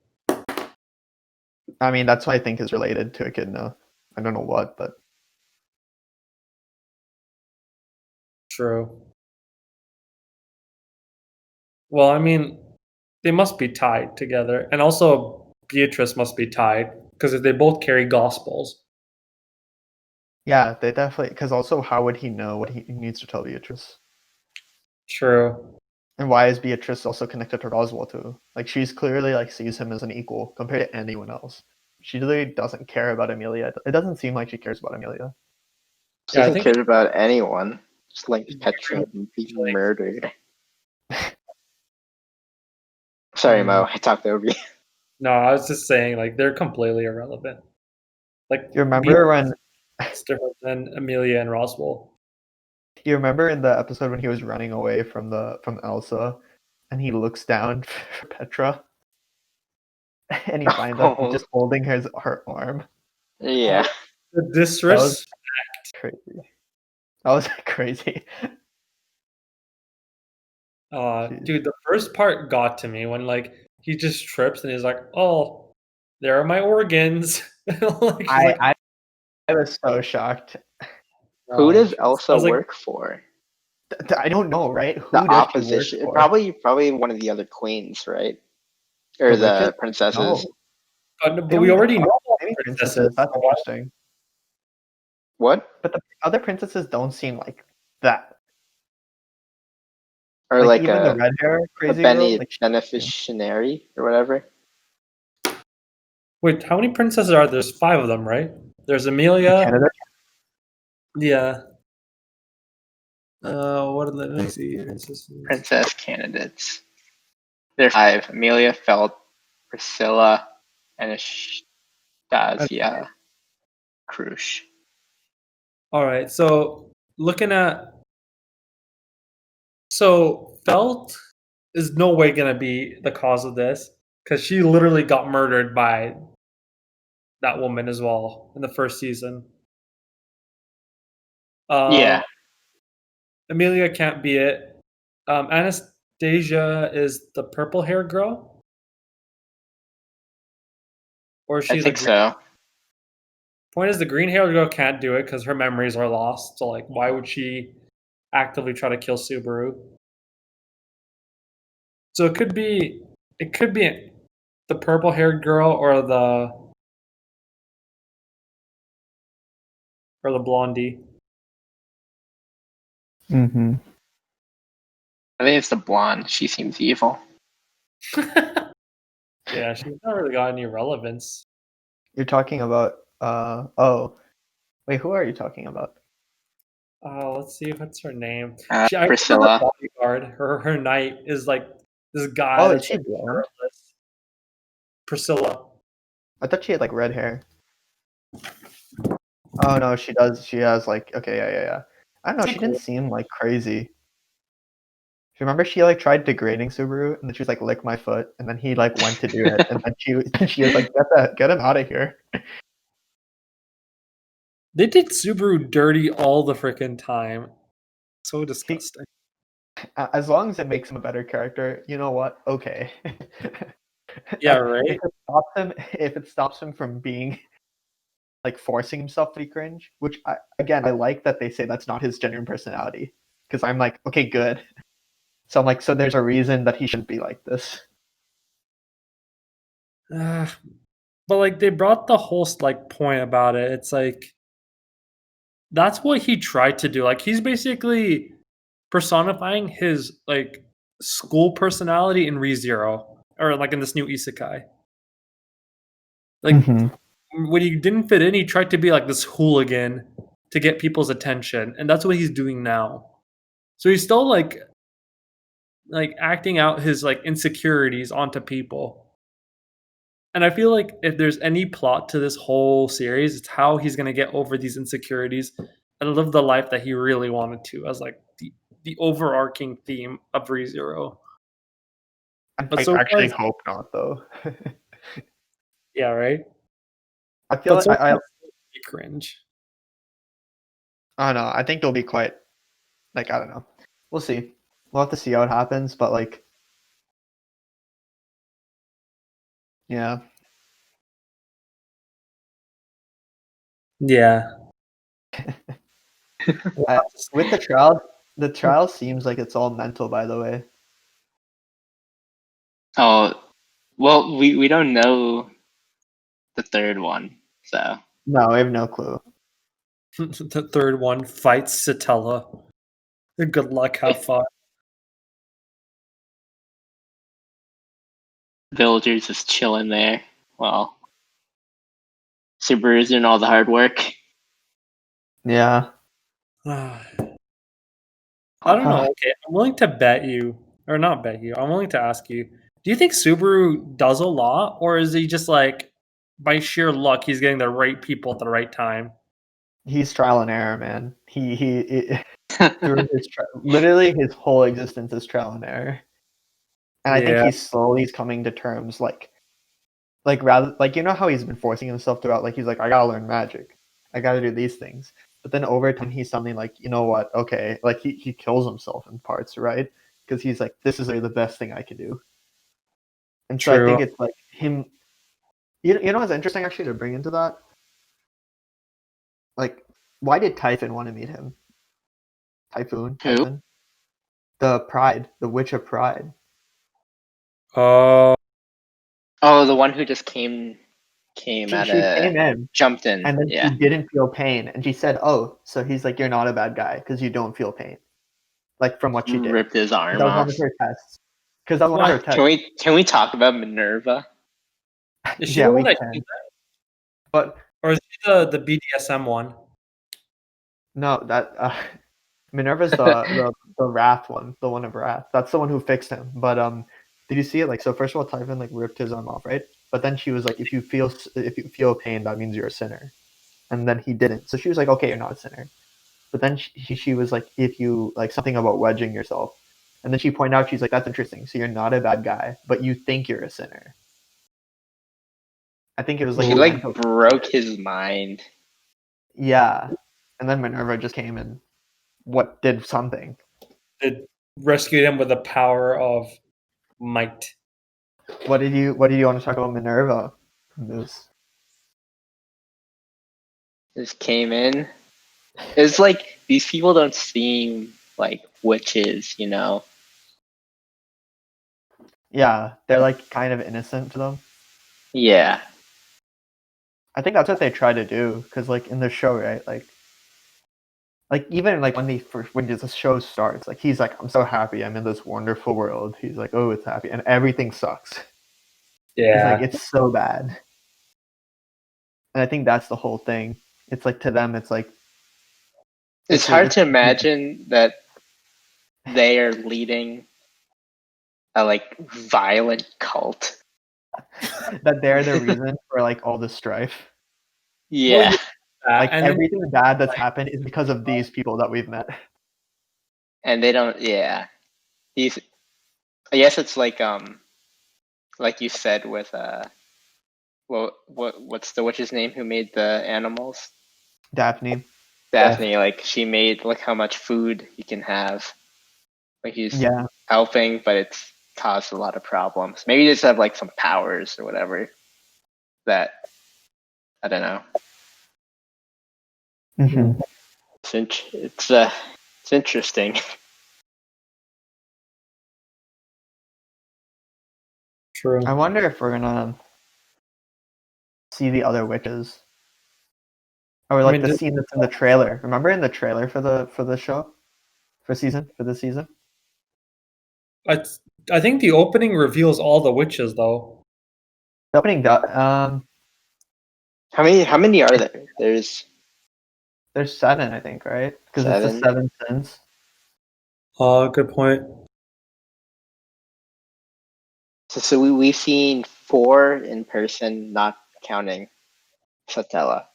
I mean, that's what I think is related to Echidna. I don't know what, but True. Well, I mean, they must be tied together. And also Beatrice must be tied because they both carry gospels. yeah, they definitely. Because also, how would he know what he needs to tell Beatrice? True. And why is Beatrice also connected to Roswell too? Like she's clearly like sees him as an equal compared to anyone else. She really doesn't care about Amelia. It doesn't seem like she cares about Amelia. She Yeah, I doesn't think care about anyone. Just like she's Petra very being like murdered. Sorry, Mo. I talked over you. no, I was just saying like they're completely irrelevant. Like You remember when? it's different than Amelia and Roswell. You remember in the episode when he was running away from Elsa, and he looks down for Petra, and he finds out she's Oh, just holding her arm. yeah. The That was disrespect. crazy. That was crazy. Jeez. Dude, the first part got to me when like he just trips and he's like, "Oh, there are my organs." like he's I, like, I I was so shocked. Who does I Elsa was like, work for? I don't know, right? The Who does she work opposition. for? Probably one of the other queens, right? The Or witches? the princesses. No, they but don't we even already talk know about all any the princesses. princesses. That's So why? interesting. What? But the other princesses don't seem like that. Or Like like even the red hair a crazy girl, like beneficiary or whatever. Wait, how many princesses are there? There's 5 of them, right? There's Amelia. Canada. Yeah. What are the let me see princesses? Princess candidates. There's 5. Amelia, Felt, Priscilla, Anastasia, Krush. All right, so looking at so Felt is no way gonna be the cause of this because she literally got murdered by that woman as well in the first season. Yeah. Amelia can't be it. Anastasia is the purple hair girl, or is I she the think green? so. Point is, the green hair girl can't do it because her memories are lost. So, like, why would she actively try to kill Subaru? So it could be the purple haired girl or the blondie. Mm-hmm. I think it's the blonde. She seems evil. Yeah, she's not really got any relevance. You're talking about oh wait, who are you talking about? Let's see what's her name. I remember her Priscilla. bodyguard, her knight is like this guy Oh, is that's she like blonde? shirtless. Priscilla. I thought she had like red hair. Oh no, she does. She has like okay, yeah. I don't know. It's She like, didn't seem like crazy. Remember she like tried degrading Subaru, and then she was like, "Lick my foot," and then he like went to do it, and then she was like, get him out of here." they did Subaru dirty all the freaking time. So disgusting. As long as it makes him a better character, you know what? Okay. Yeah, right. If it stops him from being like forcing himself to be cringe, which I like that they say that's not his genuine personality. Because I'm like, okay, good. So I'm like, so there's a reason that he shouldn't be like this. But like they brought the whole like point about it. It's like that's what he tried to do. Like he's basically personifying his like school personality in ReZero or like in this new isekai. Like when he didn't fit in, he tried to be like this hooligan to get people's attention, and that's what he's doing now. So he's still like acting out his like insecurities onto people. And I feel like if there's any plot to this whole series, it's how he's gonna get over these insecurities and live the life that he really wanted to, as like the overarching theme of ReZero. I so actually far, hope not, though. yeah, right. I feel But like so far, it's cringe. I don't know. I think it'll be quite like I don't know. We'll see. We'll have to see how it happens, but like, yeah. Yeah. With the trial seems like it's all mental. By the way, Oh, well, we don't know the third one, so no, I have no clue. The third one fights Satella. Good luck, have fun. villagers just chilling there. Well, Subaru's doing all the hard work. Yeah. I don't know. Okay, I'm willing to bet you, or not bet you. I'm willing to ask you. Do you think Subaru does a lot, or is he just like by sheer luck he's getting the right people at the right time? He's trial and error, man. Through literally his whole existence is trial and error. And I think he's slowly coming to terms like rather like you know how he's been forcing himself throughout, like he's like, I gotta learn magic. I gotta do these things. But then over time he's suddenly like, you know what, okay, like he kills himself in parts, right? Because he's like, this is like the best thing I can do. And so I think it's like him you know what's interesting actually to bring into that? Like, why did Typhon want to meet him? Who? Typhon? The Pride, the Witch of Pride. Oh, Oh, the one who just came She out came of in jumped in. and then Yeah. she didn't feel pain, and she said, "Oh, so he's like, you're not a bad guy because you don't feel pain." Like from what she did. Ripped his arm That was off. one of her tests. Because that was one of her tests. Can we talk about Minerva? is she Yeah, the we one that can. But or is she the BDSM one? no, that Minerva's the Wrath one, the one of Wrath. That's the one who fixed him. But did you see it? Like, so first of all, Typhon like ripped his arm off, right? But then she was like, if you feel pain, that means you're a sinner. And then he didn't. So she was like, okay, you're not a sinner. But then she was like, if you like something about wedging yourself. And then she pointed out, she's like, that's interesting. So you're not a bad guy, but you think you're a sinner. I think it was like She like broke his mind. Yeah. And then Minerva just came and did something. It rescued him with the power of might. What did you want to talk about Minerva? Moose? Just came in. It's like these people don't seem like witches, you know? Yeah, they're like kind of innocent to them. Yeah. I think that's what they try to do, because like in the show, right? Like even like when the show starts, like he's like, I'm so happy, I'm in this wonderful world. He's like, oh, it's happy, and everything sucks. Yeah, it's so bad. And I think that's the whole thing. It's like to them, it's like it's hard to imagine that they are leading a like violent cult. That they're the reason for like all the strife. Yeah. Like everything bad that's happened is because of these people that we've met. And they don't. Yeah. I guess it's like you said with what's the witch's name who made the animals? Daphne. Like she made like how much food you can have. Like he's helping, but it's caused a lot of problems. Maybe you just have like some powers or whatever that I don't know. Mhm. It's interesting. True. I wonder if we're gonna see the other witches, or like the scene that's in the trailer. Remember in the trailer for the show, for this season? I think the opening reveals all the witches, though. The opening, How many are there? There's there's 7, I think, right? Because it's the 7. 7 sins. Good point. So we've seen 4 in person, not counting Satella.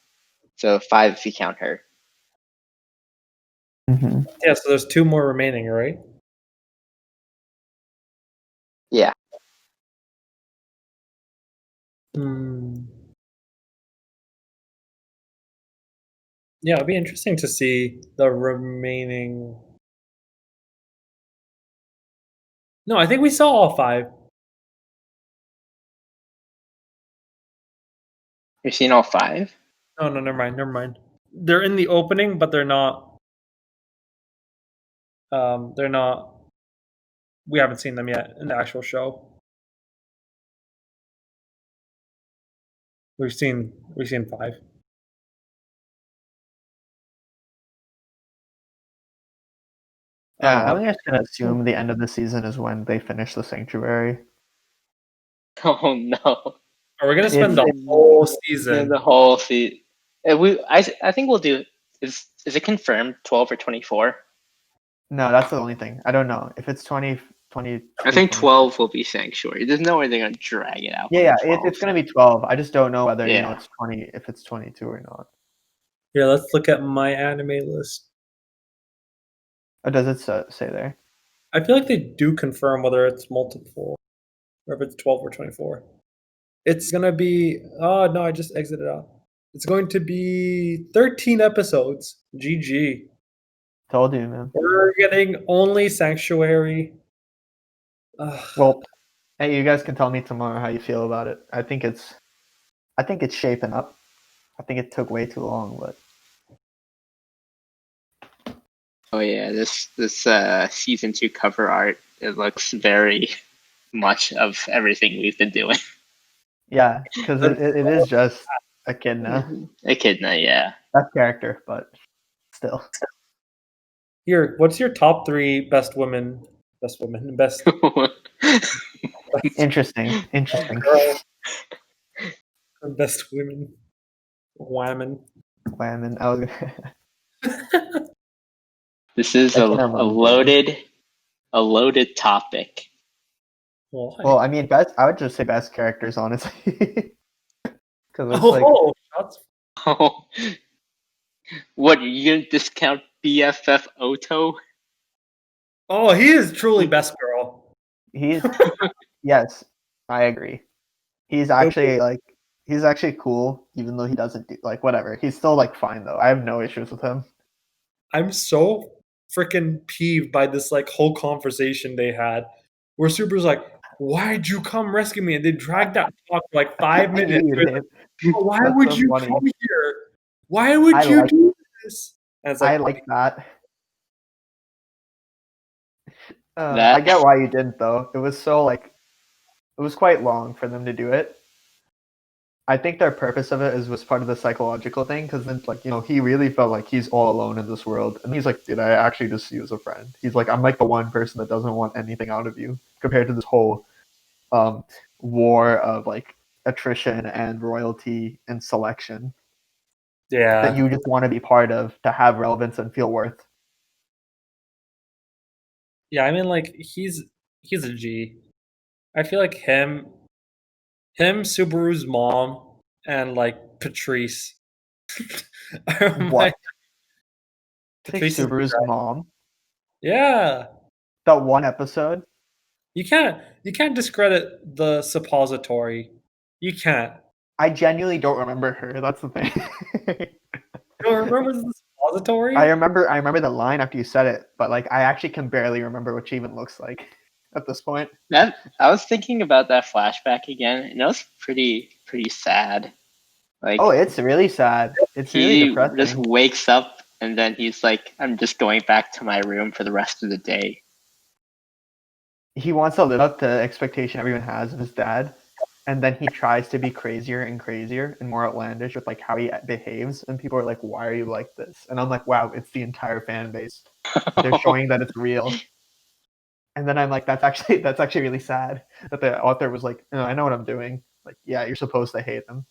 So 5 if you count her. Mm-hmm. Yeah, so there's 2 more remaining, right? Yeah. Yeah, it'd be interesting to see the remaining. No, I think we saw all 5. You've seen all 5? No, never mind. They're in the opening, but they're not. They're not. We haven't seen them yet in the actual show. We've seen 5. Yeah, I'm just gonna assume the end of the season is when they finish the sanctuary. Oh no. Are we gonna spend It's- the whole season? The whole season. I think we'll do. Is it confirmed 12 or 24? No, that's the only thing. I don't know if it's 20. I think 12 will be Sanctuary. There's no way they're gonna drag it out. Yeah, for 12. it's gonna be 12. I just don't know whether Yeah. it's 20 if it's 22 or not. Yeah, let's look at my anime list. Or does it say there? I feel like they do confirm whether it's multiple or if it's 12 or 24. It's gonna be. Oh no, I just exited out. It's going to be 13 episodes. GG. Told you, man. We're getting only Sanctuary. Well, hey, you guys can tell me tomorrow how you feel about it. I think it's shaping up. I think it took way too long, but Oh yeah, this season 2 cover art, it looks very much of everything we've been doing. yeah, because it is just Echidna. Echidna, yeah. That character, but still. Here, what's your top 3 best women? Best Interesting. girl. Best women. Women. Women. This is a loaded topic. Well, I mean, I would just say best characters, honestly. Because it's shots. Oh, what, you gonna discount BFF Oto? Oh, he is truly best girl. he's yes, I agree. He's actually cool, even though he doesn't do whatever. He's still fine though. I have no issues with him. I'm so freaking peeved by this whole conversation they had, where Super's like, "Why'd you come rescue me?" And they dragged that talk for 5 minutes. Why would you come here? Why would you do this? And it's I like that. I get why you didn't though. It was so it was quite long for them to do it. I think their purpose of it was part of the psychological thing, because then he really felt like he's all alone in this world, and he's like, "Did I actually just see you as a friend?" He's like, "I'm the one person that doesn't want anything out of you," compared to this whole war of attrition and royalty and selection. Yeah, that you just want to be part of to have relevance and feel worth. Yeah, I mean, he's a G. I feel like him, Subaru's mom, and Patrice. What? Patrice Subaru's mom? Yeah. That one episode? You can't discredit the suppository. You can't. I genuinely don't remember her. That's the thing. You don't remember the suppository? I remember the line after you said it, but I actually can barely remember what she even looks like at this point. I was thinking about that flashback again, and it was pretty sad. Like Oh, it's really sad. It's really he just depressing. wakes up and then he's like, I'm just going back to my room for the rest of the day. He wants to live up to the expectation everyone has of his dad, and then he tries to be crazier and crazier and more outlandish with like how he behaves, and people are like, "Why are you like this?" And I'm like, "Wow, it's the entire fan base. They're showing that it's real." And then I'm like, that's actually really sad that the author was like, "No, I know what I'm doing." Like, yeah, you're supposed to hate him.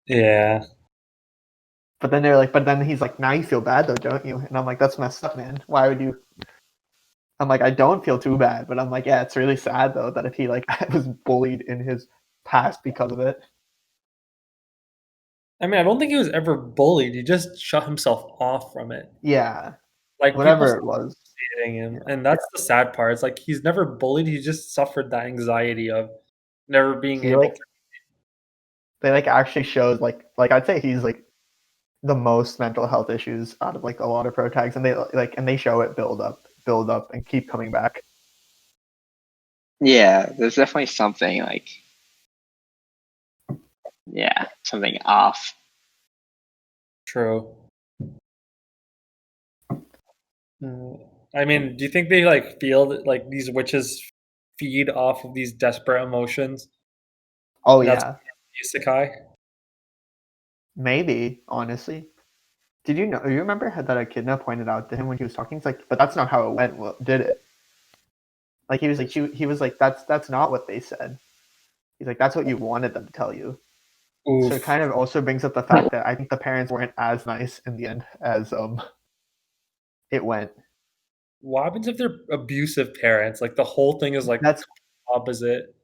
Yeah. But then they're like, but then he's like, now you feel bad though, don't you? And I'm like, that's messed up, man. Why would you? I'm like, I don't feel too bad, but I'm like, yeah, it's really sad though that if he like was bullied in his past because of it. I mean, I don't think he was ever bullied. He just shut himself off from it. Yeah, Like people whatever it was. hating him, Yeah. and that's the sad part. It's like he's never bullied. He just suffered that anxiety of never being He able like to. they like actually showed like I'd say he's like the most mental health issues out of like a lot of pro tags, and they show it build up, and keep coming back. Yeah, there's definitely something like, yeah, something off. True. I mean, do you think they like feel that like these witches feed off of these desperate emotions? Oh And that's yeah, isekai. maybe honestly. Did you know? You remember that Echidna pointed out to him when he was talking? It's like, but that's not how it went, did it? Like he was like, that's not what they said. He's like, that's what you wanted them to tell you. So it Oof. kind of also brings up the fact that I think the parents weren't as nice in the end as it went. What happens if they're abusive parents? Like the whole thing is like That's opposite.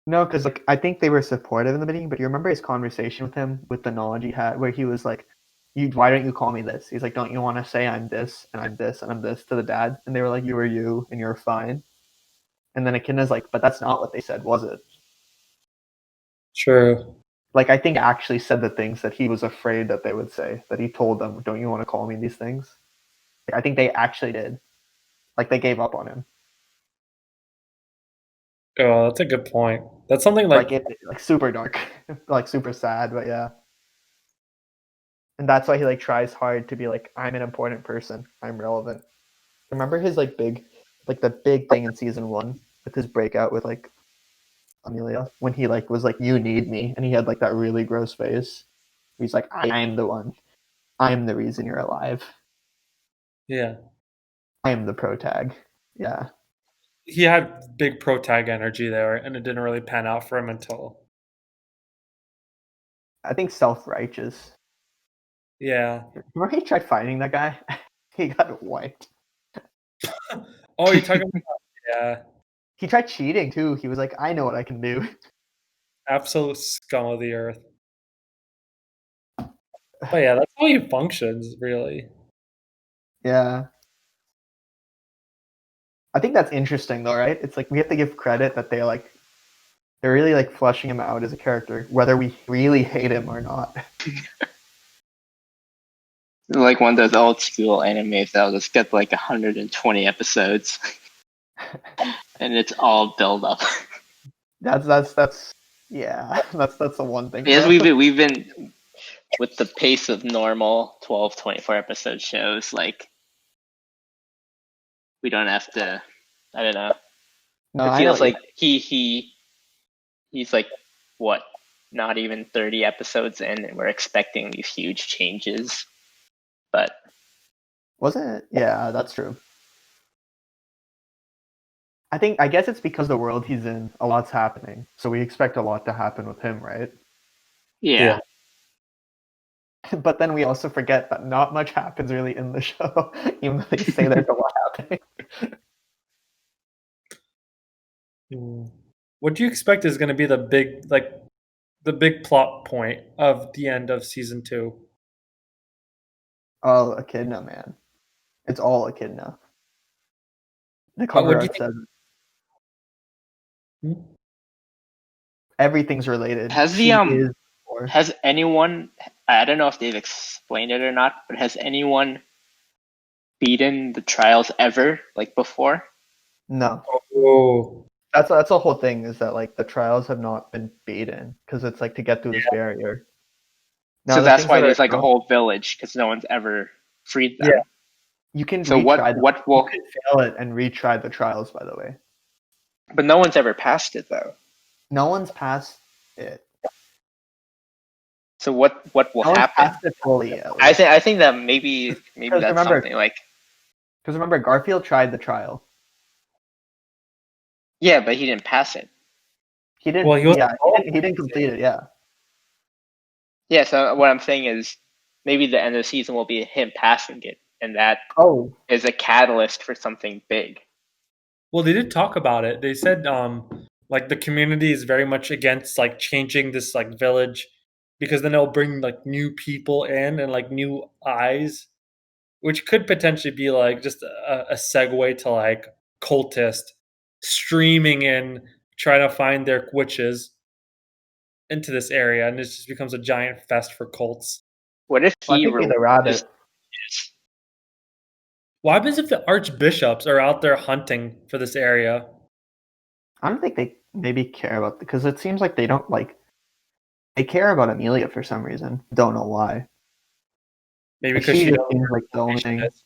no, because like I think they were supportive in the beginning, but you remember his conversation with him with the knowledge he had, where he was like, "You, why don't you call me this?" He's like, "Don't you want to say I'm this and I'm this and I'm this to the dad?" And they were like, "You were you and you're fine." And then Echidna's like, "But that's not what they said, was it?" True. Like I think actually said the things that he was afraid that they would say. That he told them, "Don't you want to call me these things?" Like, I think they actually did. Like they gave up on him. Oh, that's a good point. That's something Like like it, like super dark, like super sad. But yeah, and that's why he like tries hard to be like, I'm an important person. I'm relevant. Remember his like the big thing in season one with his breakout with like Amelia when he like was like, "You need me," and he had like that really gross face. He's like, "I'm the one. I'm the reason you're alive. yeah. I am the pro tag." Yeah, He had big pro tag energy there, and it didn't really pan out for him until I think self righteous. yeah. Remember he tried fighting that guy? He got wiped. Oh, you're talking about yeah, He tried cheating too. He was like, "I know what I can do." absolute scum of the earth. But yeah, that's how he functions, really. Yeah. I think that's interesting though, right? It's like we have to give credit that they're really like fleshing him out as a character, whether we really hate him or not. Like one of those old school animes that'll just get like 120 episodes, and it's all build up. That's yeah, that's the one thing. Because Bro. we've been with the pace of normal 12, 24 episode shows, like we don't have to. I don't know. No, It I know feels what you like he's like what, not even 30 episodes in, and we're expecting these huge changes. But wasn't it? Yeah, that's true. I guess it's because the world he's in, a lot's happening, so we expect a lot to happen with him, right? yeah, But then we also forget that not much happens really in the show, even though they say there's a lot happening. Mm. What do you expect is going to be the big plot point of the end of season 2? Oh, Echidna, man. It's all Echidna. The What cover do you art think? says Hmm? everything's related. has the She is or has anyone? I don't know if they've explained it or not, but has anyone beaten the trials ever, like before? no. Oh, That's the whole thing is that like the trials have not been beaten because it's like to get through this barrier. Now, So the that's things why that there's are like a known, whole village because no one's ever freed them. Yeah. you can So retry them. what You will? can fail it and retry the trials, by the way. But no one's ever passed it though. No one's passed it. So what will No one's happen? passed it fully, at I least. think that maybe Because that's remember- something like Because remember, Garfield tried the trial. yeah, but he didn't pass it. He didn't. Well, he was- he didn't complete it. Yeah. Yeah, so what I'm saying is maybe the end of the season will be him passing it, and that Oh, is a catalyst for something big. Well, they did talk about it. They said like the community is very much against like changing this like village because then it'll bring like new people in and like new eyes, which could potentially be like just a segue to like cultist streaming in trying to find their witches into this area, and it just becomes a giant fest for cults. What if I he think be the releases- rabbit. What happens if the archbishops are out there hunting for this area? I don't think they maybe care about because it seems like they don't like. They care about Amelia for some reason. Don't know why. Maybe Like, because she she just knows seems like the who only she thing. is.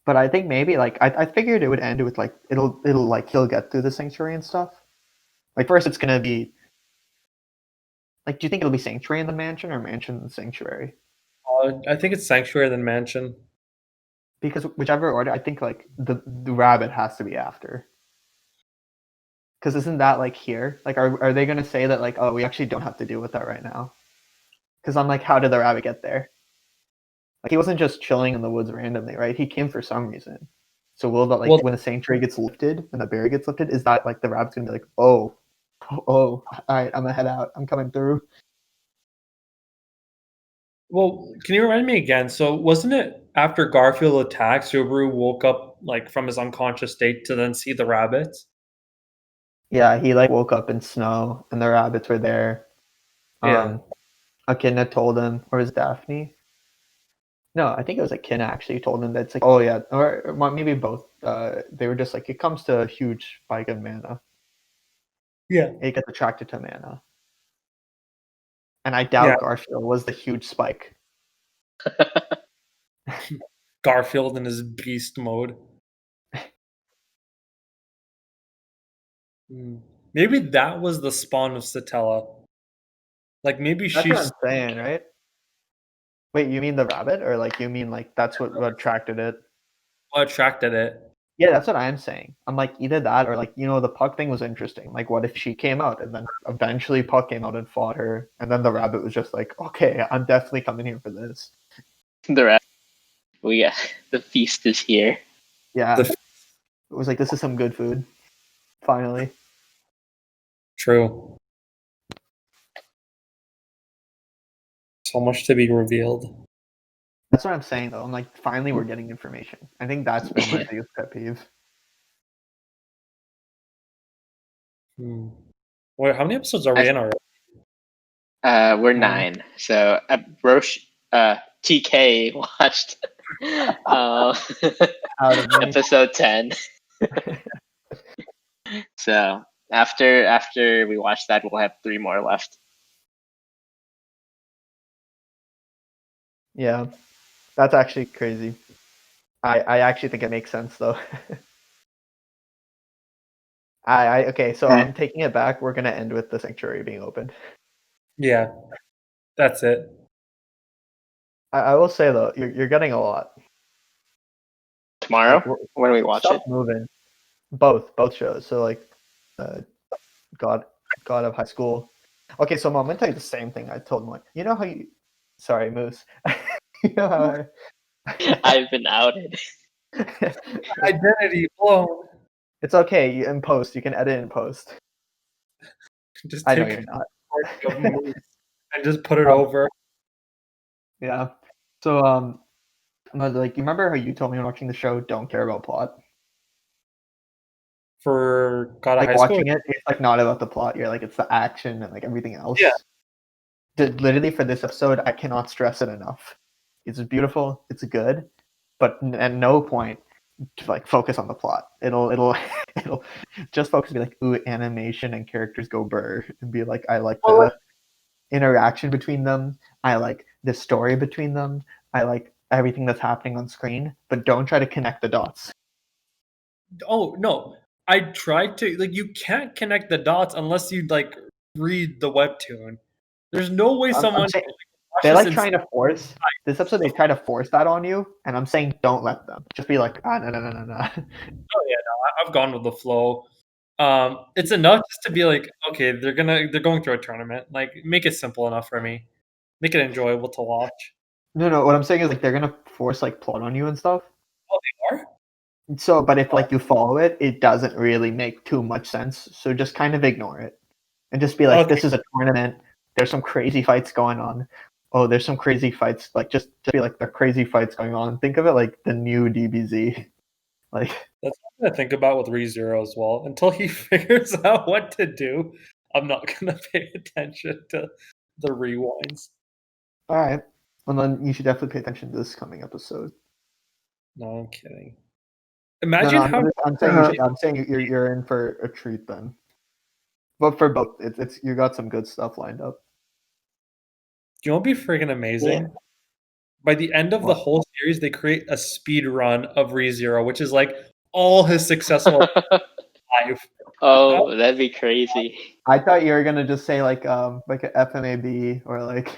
But I think maybe like I figured it would end with like it'll like he'll get through the sanctuary and stuff. Like first it's gonna be like do you think it'll be sanctuary in the mansion or mansion in the sanctuary? I think it's Sanctuary then Mansion. Because whichever order, I think like the rabbit has to be after. Because isn't that like here? Like are they gonna say that like oh we actually don't have to deal with that right now? Because I'm like how did the rabbit get there? Like he wasn't just chilling in the woods randomly, right? He came for some reason. So will that like Well- when the sanctuary gets lifted, when the barrier gets lifted, is that like the rabbit's gonna be like, oh, all right, I'm gonna head out. I'm coming through. Well, can you remind me again? So wasn't it after Garfield attacked, Subaru woke up like from his unconscious state to then see the rabbits? Yeah, he like woke up in snow and the rabbits were there. Yeah. Echidna told him, or was it Daphne? No, I think it was Echidna actually told him that it's like, oh yeah, or maybe both. They were just like, it comes to a huge spike of mana. Yeah. It gets attracted to mana. And I doubt Yeah. Garfield was the huge spike. Garfield in his beast mode. Maybe that was the spawn of Satella. Like maybe That's she's what I'm saying, right? Wait, you mean the rabbit, or like you mean like that's what attracted it? what attracted it. Yeah, that's what I'm saying. I'm like either that or like the Puck thing was interesting. Like, what if she came out and then eventually Puck came out and fought her, and then the rabbit was just like, okay, I'm definitely coming here for this. The rest, the feast is here. Yeah, The- it was like this is some good food. Finally, True. So much to be revealed. that's what I'm saying though. I'm like, finally we're getting information. I think that's been my biggest pet peeve. Wait, how many episodes are we in already? We're 9. So Roche, TK watched Out of me. episode 10. So after we watch that, we'll have 3 more left. Yeah, that's actually crazy. I actually think it makes sense though. Okay, so I'm taking it back. We're gonna end with the sanctuary being open. Yeah. That's it. I will say though, you're getting a lot. Tomorrow, Like, when do we watch stop it? moving. Both shows. So like, God of High School. Okay, so Mom, I'm gonna tell you the same thing I told Mike. You know how you, sorry, Moose. You know how I've been outed. Identity blown. it's okay. You in post, you can edit in post. Just I know take you're not. a moose and just put it over. Yeah. So but like, you remember how you told me when watching the show, don't care about plot. For God of Like High School. watching it, it's like not about the plot. You're like it's the action and like everything else. Yeah. Literally for this episode, I cannot stress it enough. It's beautiful. It's good, but at no point to like focus on the plot. It'll just focus and be like, ooh, animation and characters go burr, and be like, I like Well, the interaction between them. I like the story between them. I like everything that's happening on screen, but don't try to connect the dots. Oh no, I tried to like. You can't connect the dots unless you like read the webtoon. There's no way I'm someone saying- watch They're this like in- trying to force this episode. They try to force that on you, and I'm saying don't let them. Just be like, no. Oh yeah, no, I've gone with the flow. It's enough just to be like, okay, they're going through a tournament. Like, make it simple enough for me. Make it enjoyable to watch. No. What I'm saying is like they're gonna force like plot on you and stuff. Oh, they are? So, but if like you follow it, it doesn't really make too much sense. So just kind of ignore it, and just be like, Okay. this is a tournament. There's some crazy fights going on. Oh, there's some crazy fights. Like just be like the crazy fights going on. Think of it like the new DBZ. Like That's what I think about with ReZero as well. Until he figures out what to do, I'm not gonna pay attention to the rewinds. all right, well then you should definitely pay attention to this coming episode. No, I'm kidding. No, Imagine how I'm saying I'm saying you're in for a treat then. But for both, it's you got some good stuff lined up. you won't be freaking amazing. Yeah. By the end of the What? whole series, they create a speed run of ReZero, which is like all his successful life. Oh, that'd be crazy. I thought you were gonna just say like a FMAB or like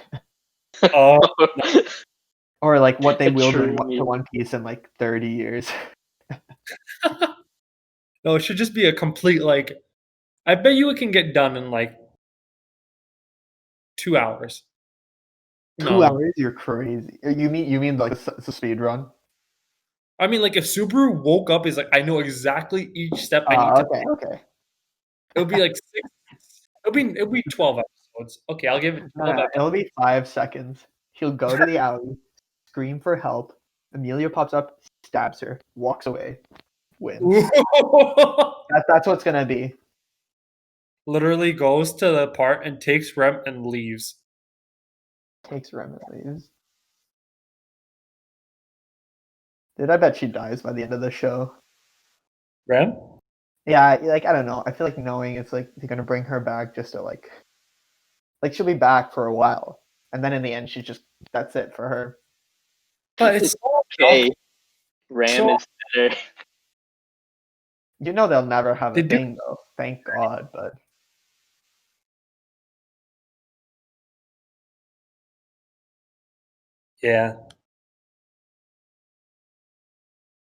Oh, or like what they A will do tree. to One Piece in like 30 years. no, it should just be a complete like. I bet you it can get done in like 2 hours. 2 hours? You're crazy. You mean like it's a speed run? I mean, like if Subaru woke up, is like I know exactly each step I need to. Okay. It would be like 6. It'll be 12 episodes. Okay, I'll give it 12 episodes. It'll be 5 seconds. He'll go to the alley, scream for help. Amelia pops up, stabs her, walks away, wins. That's what's gonna be. Literally goes to the part and takes Rem and leaves. Takes Rem and leaves. Dude, I bet she dies by the end of the show. Rem? Yeah, like I don't know. I feel like knowing it's like they're gonna bring her back just to like she'll be back for a while, and then in the end she's just that's it for her. But it's so Okay, Ram So- is better. You know they'll never have They a do- thing though. Thank God, but Yeah.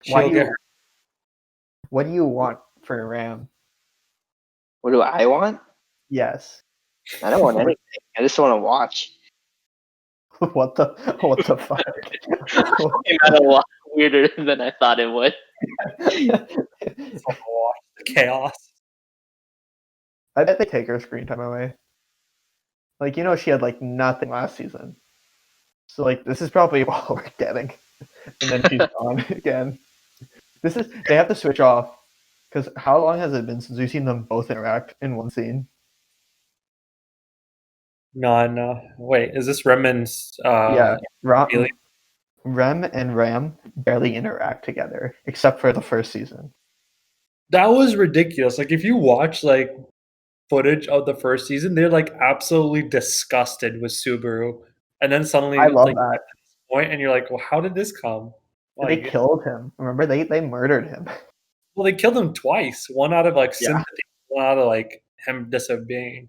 why She'll do get you her. what do you want for Ram? What do I want? Yes. I don't want anything. I just want to watch. what the fuck? It got a lot weirder than I thought it would. The chaos. I bet they take her screen time away. Like she had like nothing last season. So like this is probably all we're getting. And then she's gone again. They have to switch off. Because how long has it been since we've seen them both interact in one scene? No. Wait, is this Remnant's Yeah. really? Rem and Ram barely interact together, except for the first season. That was ridiculous. Like if you watch like footage of the first season, they're like absolutely disgusted with Subaru. And then suddenly I love like that. at this point and you're like, well, how did this come? They Like, killed him. Remember, they murdered him. well, they killed him twice. One out of like Yeah. sympathy, one out of like him disobeying.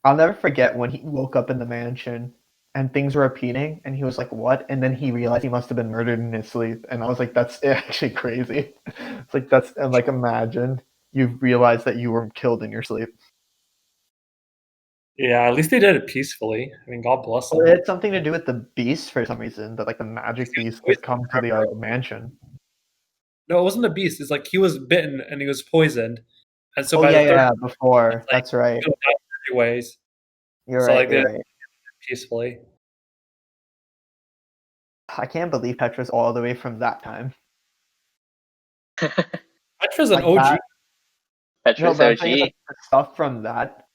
I'll never forget when he woke up in the mansion and things were repeating, and he was like, "What?" And then he realized he must have been murdered in his sleep. And I was like, "That's actually crazy." It's like and like imagine you realized that you were killed in your sleep. Yeah, at least they did it peacefully. I mean, God bless them. It had something to do with the beast for some reason. That like the magic beast had come to the mansion. No, it wasn't a beast. It's like he was bitten and he was poisoned. And so Oh by yeah, the third yeah. Before like, that's right. he'll die in 3 ways You're so, right. like, You're they- right. peacefully. I can't believe Petra's all the way from that time. Petra's an Like OG. that- Petra's but I'm saying, OG. like, the stuff from that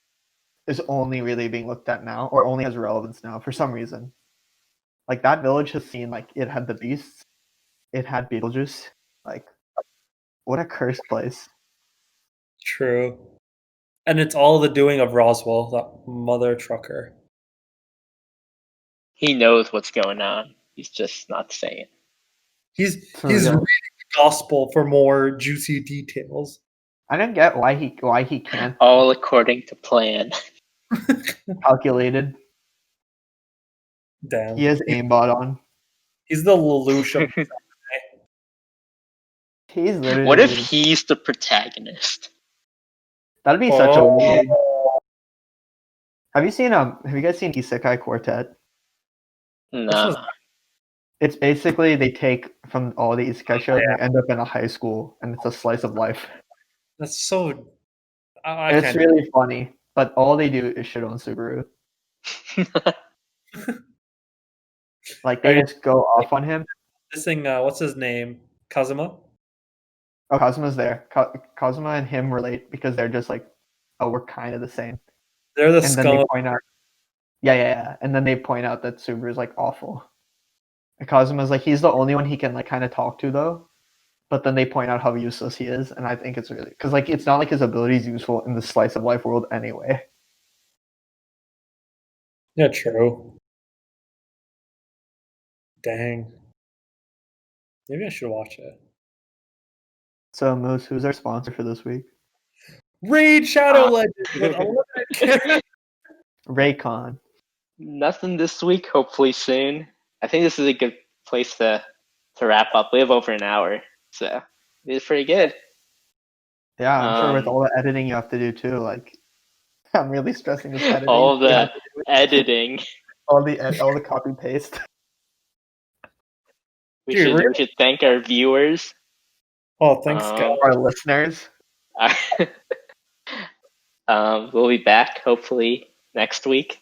is only really being looked at now, or only has relevance now for some reason. Like that village has seen like it had the beasts, it had Beetlejuice. Like, what a cursed place. True. And it's all the doing of Roswell, that mother trucker. he knows what's going on. He's just not saying. He's So, he's yeah. reading the gospel for more juicy details. I don't get why he can't All according to plan. calculated. Damn. He has aimbot on. He's the Lelouch of He's literally. What if he's the protagonist? That'd be such a Oh. weird. Have you guys seen Isekai Quartet? No. It's basically they take from all the isekai shows and they end up in a high school, and it's a slice of life. That's so. I It's can't. really funny, but all they do is shit on Subaru. Like they Right. just go off on him. This thing, what's his name? Kazuma? Oh, Kazuma's there. Kazuma and him relate because they're just like, oh, we're kind of the same. They're the And then they skull. point out, yeah. And then they point out that Subaru's like awful. And Kazuma's like, he's the only one he can like kind of talk to though. But then they point out how useless he is, and I think it's really because like it's not like his ability is useful in the slice of life world anyway. Yeah, true. Dang. Maybe I should watch it. So Moose, who's our sponsor for this week? Raid Shadow Legends with 11 Raycon. Nothing this week. Hopefully soon. I think this is a good place to wrap up. We have over an hour, so it's pretty good. Yeah, I'm sure with all the editing you have to do too. Like, I'm really stressing this editing. All the editing. all the copy paste. We Dude, should thank our viewers. Oh, thanks, guys. Our listeners. We'll be back hopefully next week.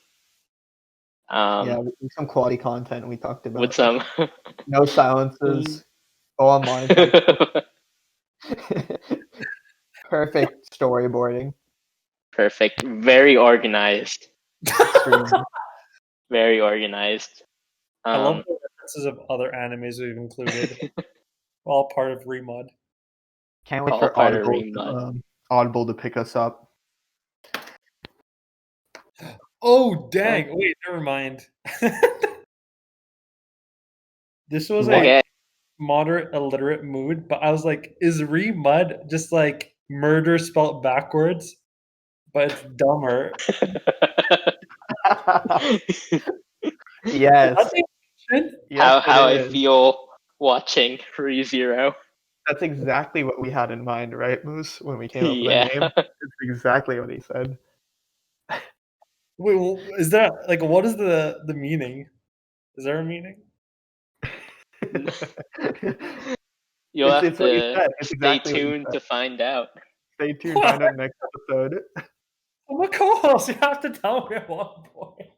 Yeah, with some quality content we talked about. With some no silences. All monetized. Perfect storyboarding. Perfect. Very organized. Very organized. I love the references of other animes we've included. All part of Remud. Can't wait All for part of Audible to pick us up. Oh, dang. Wait, never mind. This was Okay. a moderate illiterate mood, but I was like, is Remud just like murder spelled backwards? But it's dumber. Yes. Yes, how it I is. feel watching ReZero. That's exactly what we had in mind, right, Moose? When we came up with Yeah. the name, it's exactly what he said. Wait, well, is that like what is the meaning? Is there a meaning? You'll have it's what he to said. It's stay exactly what he tuned said. to find out. Stay tuned. Find out next episode. I'm a co-host. You have to tell me at one point.